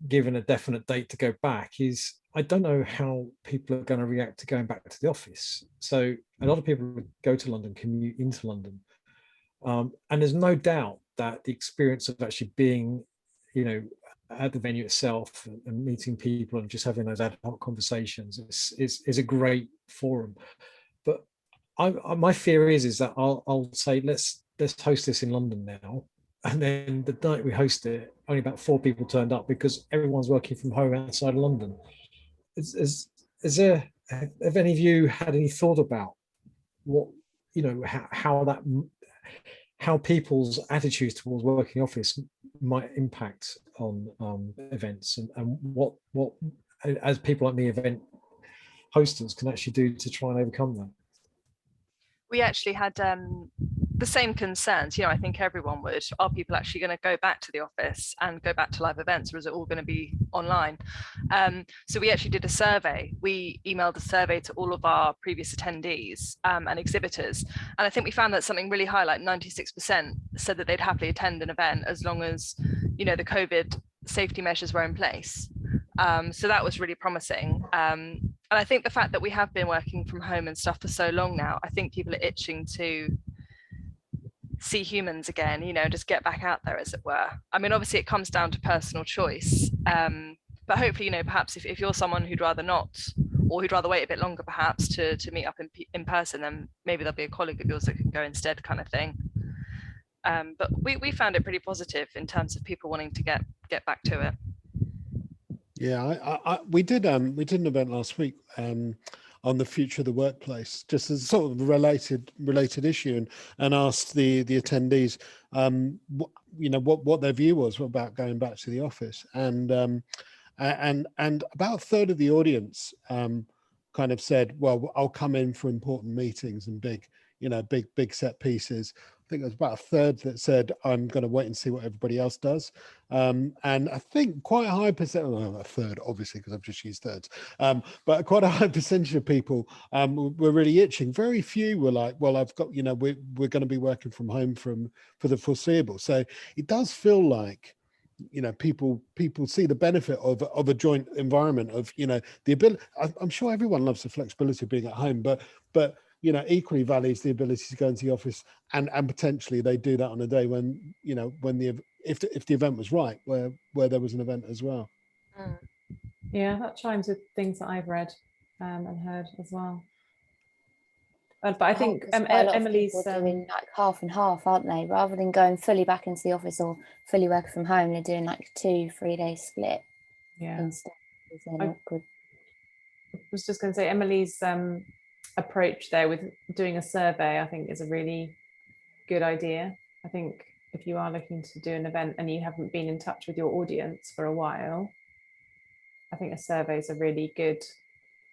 giving a definite date to go back is I don't know how people are going to react to going back to the office. So a lot of people go to London, commute into London. And there's no doubt that the experience of actually being, at the venue itself and meeting people and just having those ad hoc conversations is a great forum. But my fear is that I'll say let's host this in London now, and then the night we host it, only about 4 people turned up because everyone's working from home outside of London. Have any of you had any thought about what how people's attitudes towards working office might impact on events, and what as people like me, event hosters, can actually do to try and overcome that? We actually had the same concerns. I think everyone would. Are people actually going to go back to the office and go back to live events, or is it all going to be online? So we actually did a survey. We emailed a survey to all of our previous attendees and exhibitors. And I think we found that something really high, like 96% said that they'd happily attend an event as long as, the COVID safety measures were in place. So that was really promising. And I think the fact that we have been working from home and stuff for so long now, I think people are itching to see humans again, just get back out there, as it were. I mean, obviously it comes down to personal choice. But hopefully, perhaps if you're someone who'd rather not, or who'd rather wait a bit longer, perhaps to meet up in person, then maybe there'll be a colleague of yours that can go instead, kind of thing. But we found it pretty positive in terms of people wanting to get back to it. Yeah, we did an event last week on the future of the workplace, just as sort of a related issue, and asked the attendees, what their view was about going back to the office, and about a third of the audience kind of said, well, I'll come in for important meetings and big set pieces. I think there's about a third that said, I'm going to wait and see what everybody else does. And I think quite a high percentage, well, a third, obviously, because I've just used thirds, but quite a high percentage of people were really itching. Very few were like, well, I've got, we're going to be working from home for the foreseeable. So it does feel like, people see the benefit of a joint environment, of, the ability. I'm sure everyone loves the flexibility of being at home, but equally values the ability to go into the office, and potentially they do that on a day when, if the event was right, where there was an event as well. Yeah, that chimes with things that I've read and heard as well. But I think Emily's doing like half and half, aren't they? Rather than going fully back into the office or fully working from home, they're doing like 2-3 day split. Yeah. Instead. I was just going to say, Emily's approach there with doing a survey, I think, is a really good idea. I think if you are looking to do an event and you haven't been in touch with your audience for a while, I think a survey is a really good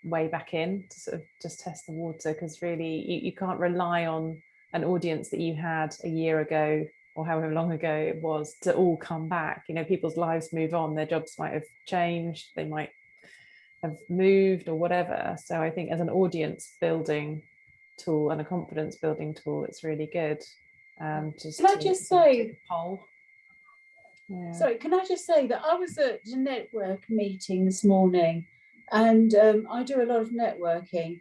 way back in to sort of just test the water, because really you can't rely on an audience that you had a year ago or however long ago it was to all come back. People's lives move on, their jobs might have changed, they might have moved or whatever. So I think as an audience building tool and a confidence building tool, it's really good. Can I just say that I was at a network meeting this morning, and I do a lot of networking,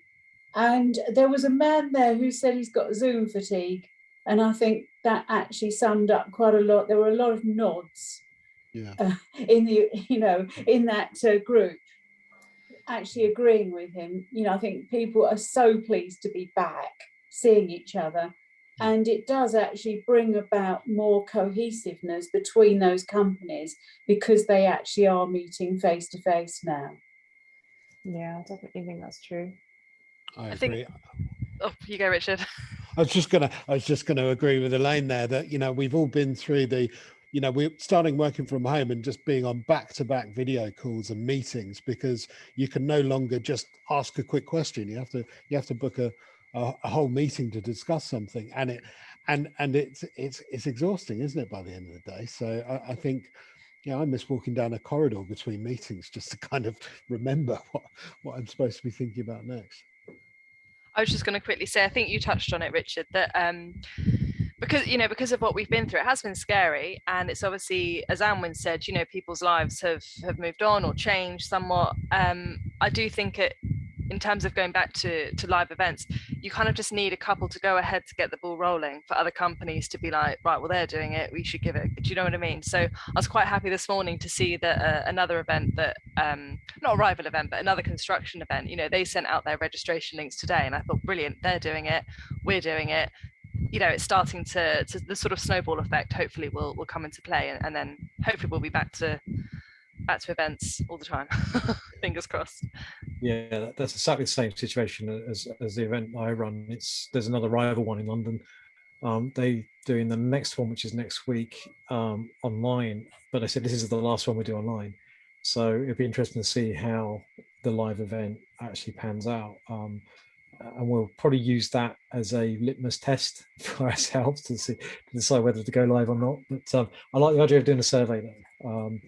and there was a man there who said he's got Zoom fatigue, and I think that actually summed up quite a lot. There were a lot of nods in that group, actually agreeing with him. I think people are so pleased to be back, seeing each other, and it does actually bring about more cohesiveness between those companies, because they actually are meeting face to face now. Yeah, I definitely think that's true. I agree. Oh, you go, Richard. I was just gonna agree with Elaine there that we've all been through the you know, we're starting working from home and just being on back-to-back video calls and meetings, because you can no longer just ask a quick question. You have to book a whole meeting to discuss something, and it's exhausting, isn't it, by the end of the day? So I think, I miss walking down a corridor between meetings just to kind of remember what I'm supposed to be thinking about next. I was just going to quickly say, I think you touched on it, Richard, that because of what we've been through, it has been scary, and it's obviously, as Anwen said, people's lives have moved on or changed somewhat. I do think in terms of going back to live events, you kind of just need a couple to go ahead to get the ball rolling for other companies to be like, right, well, they're doing it, we should give it. Do you know what I mean? So I was quite happy this morning to see that another event that, not a rival event, but another construction event, they sent out their registration links today, and I thought, brilliant, they're doing it, we're doing it. It's starting to the sort of snowball effect hopefully will come into play, and then hopefully we'll be back to events all the time. Fingers crossed. Yeah, that's exactly the same situation as the event I run. There's another rival one in London. They doing the next one, which is next week, online, but I said this is the last one we do online, so it'd be interesting to see how the live event actually pans out. And we'll probably use that as a litmus test for ourselves to decide whether to go live or not. But I like the idea of doing a survey though.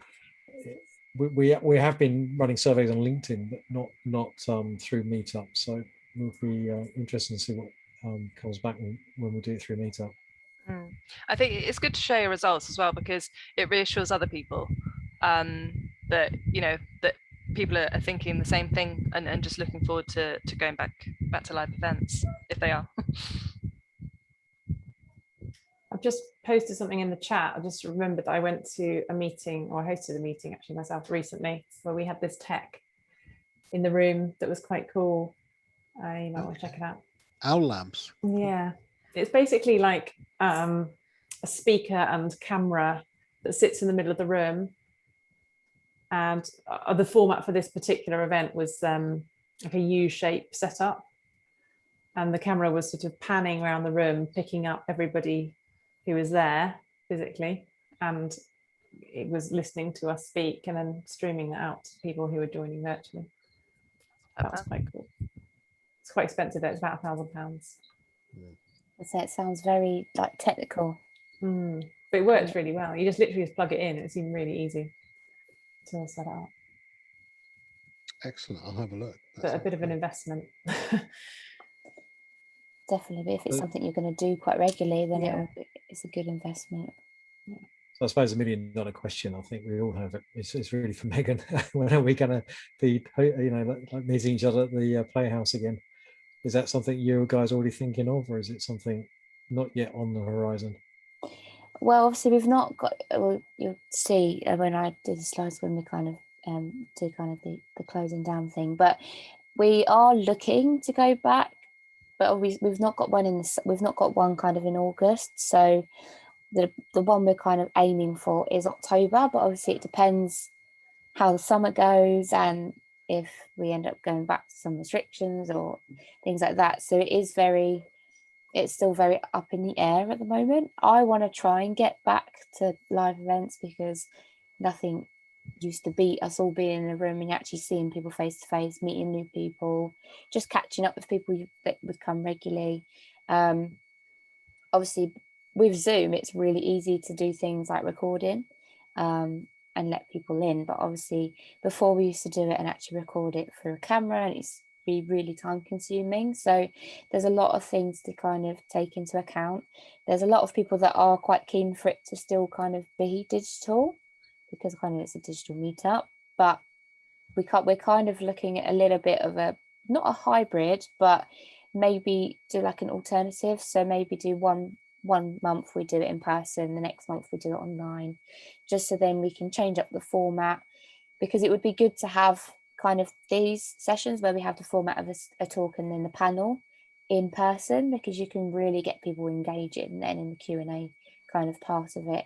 We have been running surveys on LinkedIn, but not through Meetup. So it'll be interesting to see what comes back when we do it through Meetup. I think it's good to share your results as well, because it reassures other people that that people are thinking the same thing and just looking forward to going back to live events if they are. I've just posted something in the chat. I just remembered I went to a meeting, or I hosted a meeting actually myself recently, where we had this tech in the room that was quite cool. You might want to check it out. Owl lamps. Yeah, it's basically like a speaker and camera that sits in the middle of the room. And the format for this particular event was like a U-shape setup, and the camera was sort of panning around the room, picking up everybody who was there physically, and it was listening to us speak and then streaming that out to people who were joining virtually. That was quite cool. It's quite expensive. It's about £1,000. So it sounds very technical. But it works really well. You just literally plug it in. It seemed really easy to set it up. Excellent. I'll have a look. But a bit of an investment. Definitely, but if it's something you're going to do quite regularly, then it's a good investment. So I suppose $1 million question, I think we all have it. It's really for Megan. When are we going to be, like meeting each other at the Playhouse again? Is that something you guys already thinking of, or is it something not yet on the horizon? Well, obviously we've not got. Well, you'll see when I do the slides when we kind of do kind of the closing down thing. But we are looking to go back, but we've not got one we've not got one kind of in August. So the one we're kind of aiming for is October, but obviously it depends how the summer goes and if we end up going back to some restrictions or things like that. So it's still very up in the air at the moment. I want to try and get back to live events because nothing used to beat us all being in a room and actually seeing people face to face, meeting new people, just catching up with people that would come regularly. Obviously with Zoom, it's really easy to do things like recording and let people in. But obviously before we used to do it and actually record it through a camera, and it's be really time consuming. So there's a lot of things to kind of take into account. There's a lot of people that are quite keen for it to still kind of be digital because kind of it's a digital meetup, but we're kind of looking at a little bit of not a hybrid, but maybe do like an alternative. So maybe do one month we do it in person, the next month we do it online, just so then we can change up the format, because it would be good to have kind of these sessions where we have the format of a talk and then the panel in person, because you can really get people engaging then in the Q&A kind of part of it.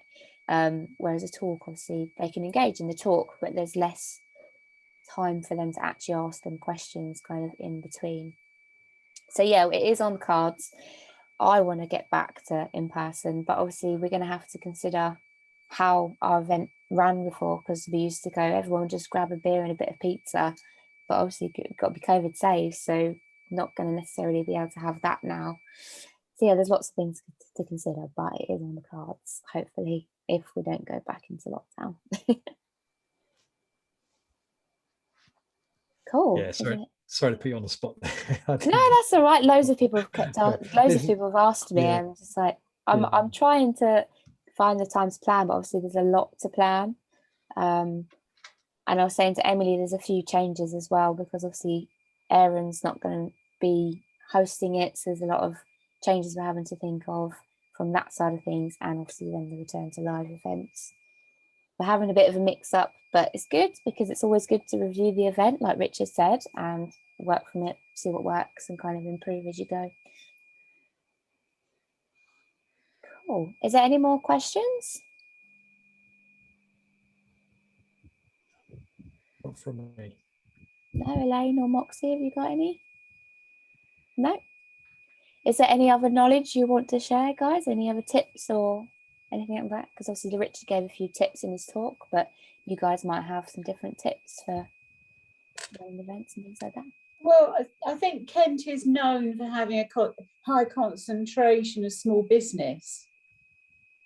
Whereas a talk, obviously they can engage in the talk, but there's less time for them to actually ask them questions kind of in between. So yeah, it is on the cards. I want to get back to in person, but obviously we're going to have to consider how our event ran before, because we used to go, everyone just grab a beer and a bit of pizza, but obviously you've got to be COVID safe, so not going to necessarily be able to have that now. So yeah, there's lots of things to consider, but it is on the cards, hopefully, if we don't go back into lockdown. Cool. Yeah, sorry to put you on the spot. No, that's all right. Loads of people have kept on. Loads of people have asked me, yeah. and just like I'm trying to find the time to plan, but obviously there's a lot to plan. And I was saying to Emily, there's a few changes as well, because obviously Aaron's not going to be hosting it, so there's a lot of changes we're having to think of from that side of things, and obviously then the return to live events. We're having a bit of a mix up, but it's good because it's always good to review the event, like Richard said, and work from it, see what works, and kind of improve as you go. Cool. Is there any more questions? Not from me. No, Elaine or Moxie, have you got any? No? Is there any other knowledge you want to share, guys? Any other tips or anything like that? Because obviously Richard gave a few tips in his talk, but you guys might have some different tips for running events and things like that. Well, I think Kent is known for having a high concentration of small business.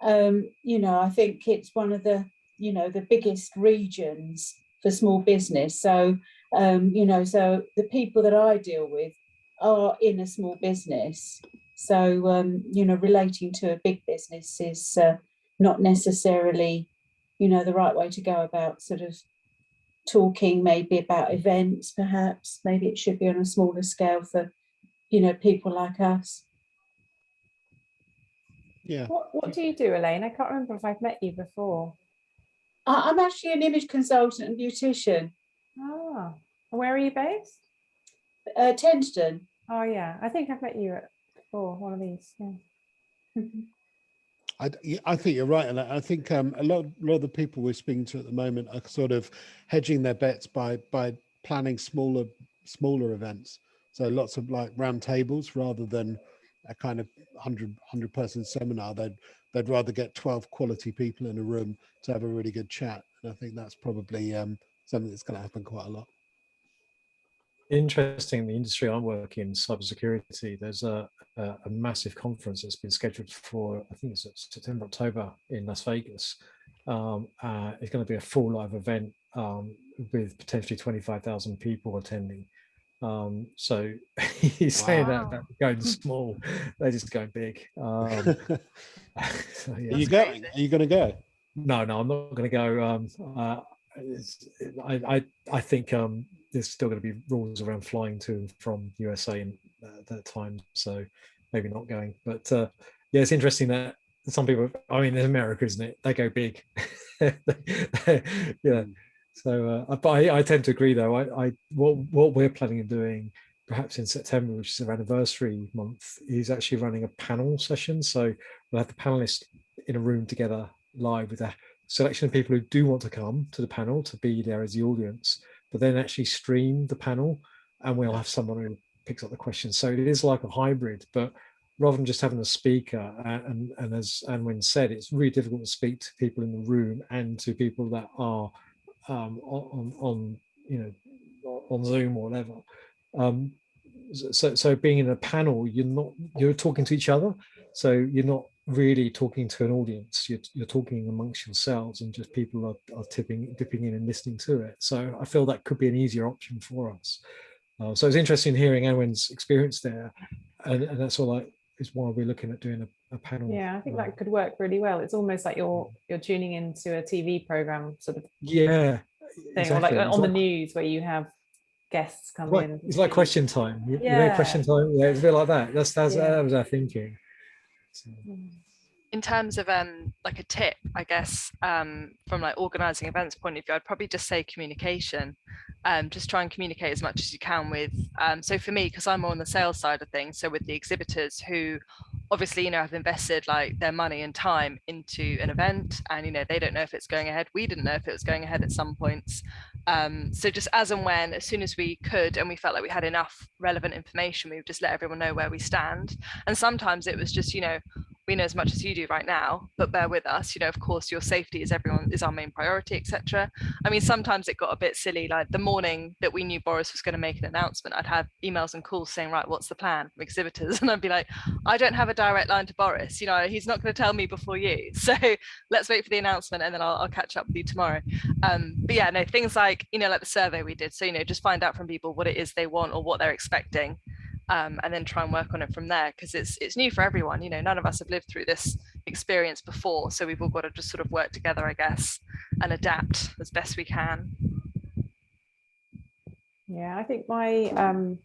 You know, I think it's one of the, you know, the biggest regions for small business. So, you know, so the people that I deal with are in a small business. So, you know, relating to a big business is not necessarily, you know, the right way to go about sort of talking maybe about events, perhaps. Maybe it should be on a smaller scale for, you know, people like us. Yeah. What do you do, Elaine? I can't remember if I've met you before. I'm actually an image consultant and beautician. Ah, where are you based? Tenterden. Oh yeah, I think I've met you before, one of these. Yeah. I think you're right, and I think a lot of the people we're speaking to at the moment are sort of hedging their bets by planning smaller events. So lots of like round tables rather than a kind of 100 person seminar. They'd rather get 12 quality people in a room to have a really good chat. And I think that's probably something that's going to happen quite a lot. Interesting, in the industry I work in, cybersecurity, there's a massive conference that's been scheduled for, I think it's September, October in Las Vegas. It's going to be a full live event with potentially 25,000 people attending. So he's saying that about going small, they're just going big. So, yeah. Are you going? Are you going to go? No, I'm not going to go. I think there's still going to be rules around flying to and from USA at that time, so maybe not going. But yeah, it's interesting that some people, I mean, in America, isn't it? They go big. Yeah. So, but I tend to agree, though. What we're planning on doing, perhaps in September, which is our anniversary month, is actually running a panel session. So we'll have the panelists in a room together live with a selection of people who do want to come to the panel to be there as the audience, but then actually stream the panel, and we'll have someone who picks up the questions. So it is like a hybrid, but rather than just having a speaker, and as Anwen said, it's really difficult to speak to people in the room and to people that are on you know, on Zoom or whatever. So being in a panel, you're talking to each other, so you're not really talking to an audience. You're talking amongst yourselves, and just people are dipping in and listening to it. So I feel that could be an easier option for us. So it's interesting hearing Anwen's experience there, and that's all is why we're looking at doing a panel. Yeah, I think that could work really well. It's almost like you're tuning into a TV program sort of thing, exactly. Or like on the news where you have guests come in. It's like question time. You know, question time. Yeah, it's a bit like that. That was our thinking. So. In terms of like a tip, I guess, from like organizing events point of view, I'd probably just say communication. Just try and communicate as much as you can with, so for me, because I'm more on the sales side of things, so with the exhibitors who obviously, you know, have invested like their money and time into an event, and, you know, they don't know if it's going ahead. We didn't know if it was going ahead at some points. So just as and when, as soon as we could, and we felt like we had enough relevant information, we would just let everyone know where we stand. And sometimes it was just, you know, we know as much as you do right now, but bear with us, you know, of course your safety is our main priority, etc. I mean, sometimes it got a bit silly, like the morning that we knew Boris was going to make an announcement, I'd have emails and calls saying, right, what's the plan from exhibitors? And I'd be like, I don't have a direct line to Boris, you know, he's not going to tell me before you, so let's wait for the announcement and then I'll catch up with you tomorrow. But yeah, no, things like, you know, like the survey we did, so, you know, just find out from people what it is they want or what they're expecting, and then try and work on it from there, because it's new for everyone. You know, none of us have lived through this experience before, so we've all got to just sort of work together, I guess, and adapt as best we can. Yeah, I think my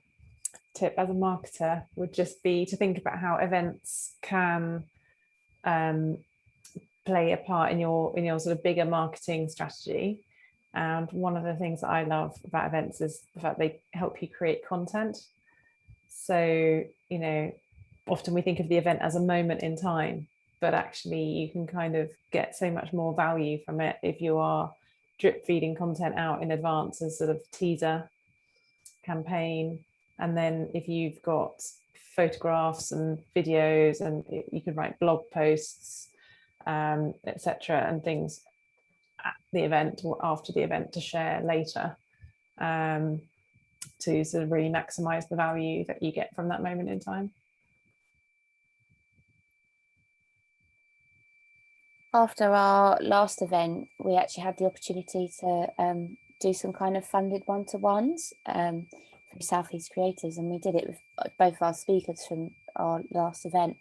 tip as a marketer would just be to think about how events can play a part in your sort of bigger marketing strategy. And one of the things that I love about events is the fact they help you create content. So, you know, often we think of the event as a moment in time, but actually you can kind of get so much more value from it if you are drip feeding content out in advance as sort of teaser campaign. And then if you've got photographs and videos, and you can write blog posts, etc., and things at the event or after the event to share later, to sort of really maximize the value that you get from that moment in time. After our last event, we actually had the opportunity to do some kind of funded one-to-ones through Southeast Creators, and we did it with both of our speakers from our last event.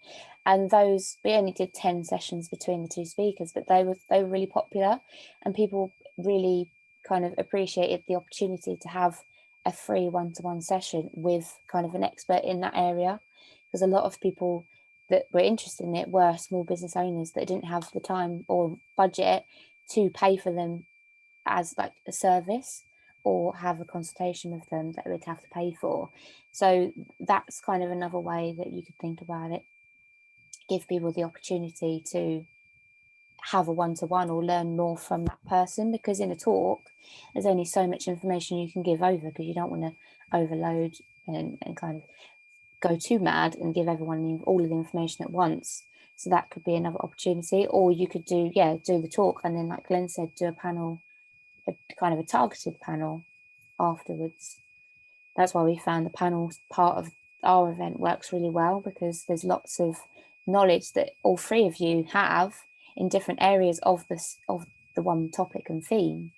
And those, we only did 10 sessions between the two speakers, but they were really popular, and people really kind of appreciated the opportunity to have a free one-to-one session with kind of an expert in that area, because a lot of people that were interested in it were small business owners that didn't have the time or budget to pay for them as like a service or have a consultation with them that they'd have to pay for. So that's kind of another way that you could think about it. Give people the opportunity to have a one-to-one or learn more from that person, because in a talk there's only so much information you can give over, because you don't want to overload and kind of go too mad and give everyone all of the information at once. So that could be another opportunity. Or you could do the talk and then, like Glenn said, do a panel, a kind of a targeted panel afterwards. That's why we found the panel part of our event works really well, because there's lots of knowledge that all three of you have in different areas of the one topic and theme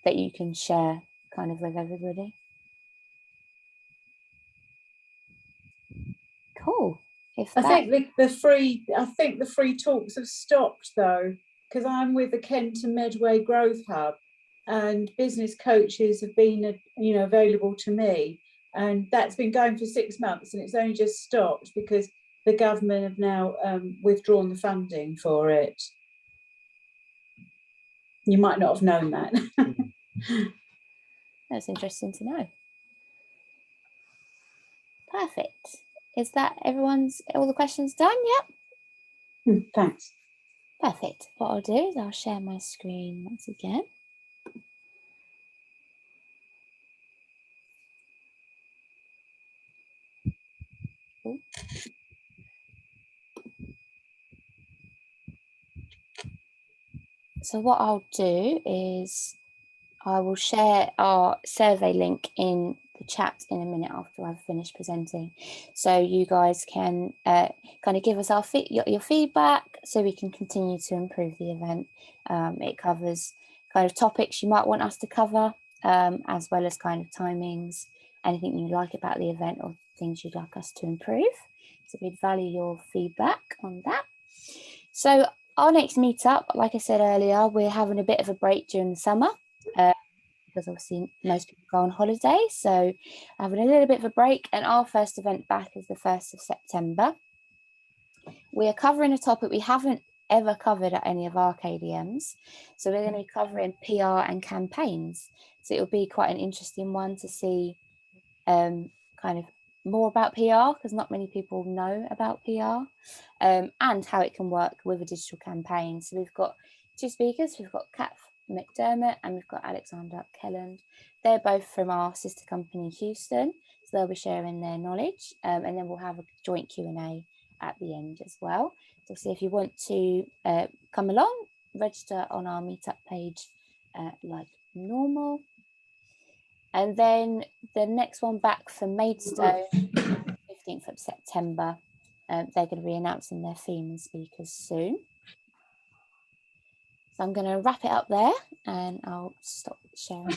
that you can share kind of with everybody. Cool. I think the free talks have stopped though, because I'm with the Kent and Medway Growth Hub, and business coaches have been available to me, and that's been going for 6 months, and it's only just stopped because the government have now withdrawn the funding for it. You might not have known that. That's interesting to know. Perfect. Is that all the questions done? Yep. Thanks. Perfect. What I'll do is I'll share my screen once again. Ooh. So what I'll do is I will share our survey link in the chat in a minute after I've finished presenting, so you guys can kind of give us your feedback, so we can continue to improve the event. It covers kind of topics you might want us to cover, as well as kind of timings, anything you like about the event or things you'd like us to improve. So we'd value your feedback on that. So our next meetup, like I said earlier, we're having a bit of a break during the summer, because obviously most people go on holiday, so having a little bit of a break, and our first event back is the 1st of September. We are covering a topic we haven't ever covered at any of our KDMs, so we're going to be covering PR and campaigns. So it'll be quite an interesting one to see kind of more about PR, because not many people know about PR, and how it can work with a digital campaign. So we've got 2 speakers. We've got Kat McDermott and we've got Alexander Kelland. They're both from our sister company Houston, so they'll be sharing their knowledge, and then we'll have a joint Q&A at the end as well. So if you want to come along, register on our meetup page like normal. And then the next one back for Maidstone, 15th of September. They're going to be announcing their theme and speakers soon. So I'm going to wrap it up there and I'll stop sharing.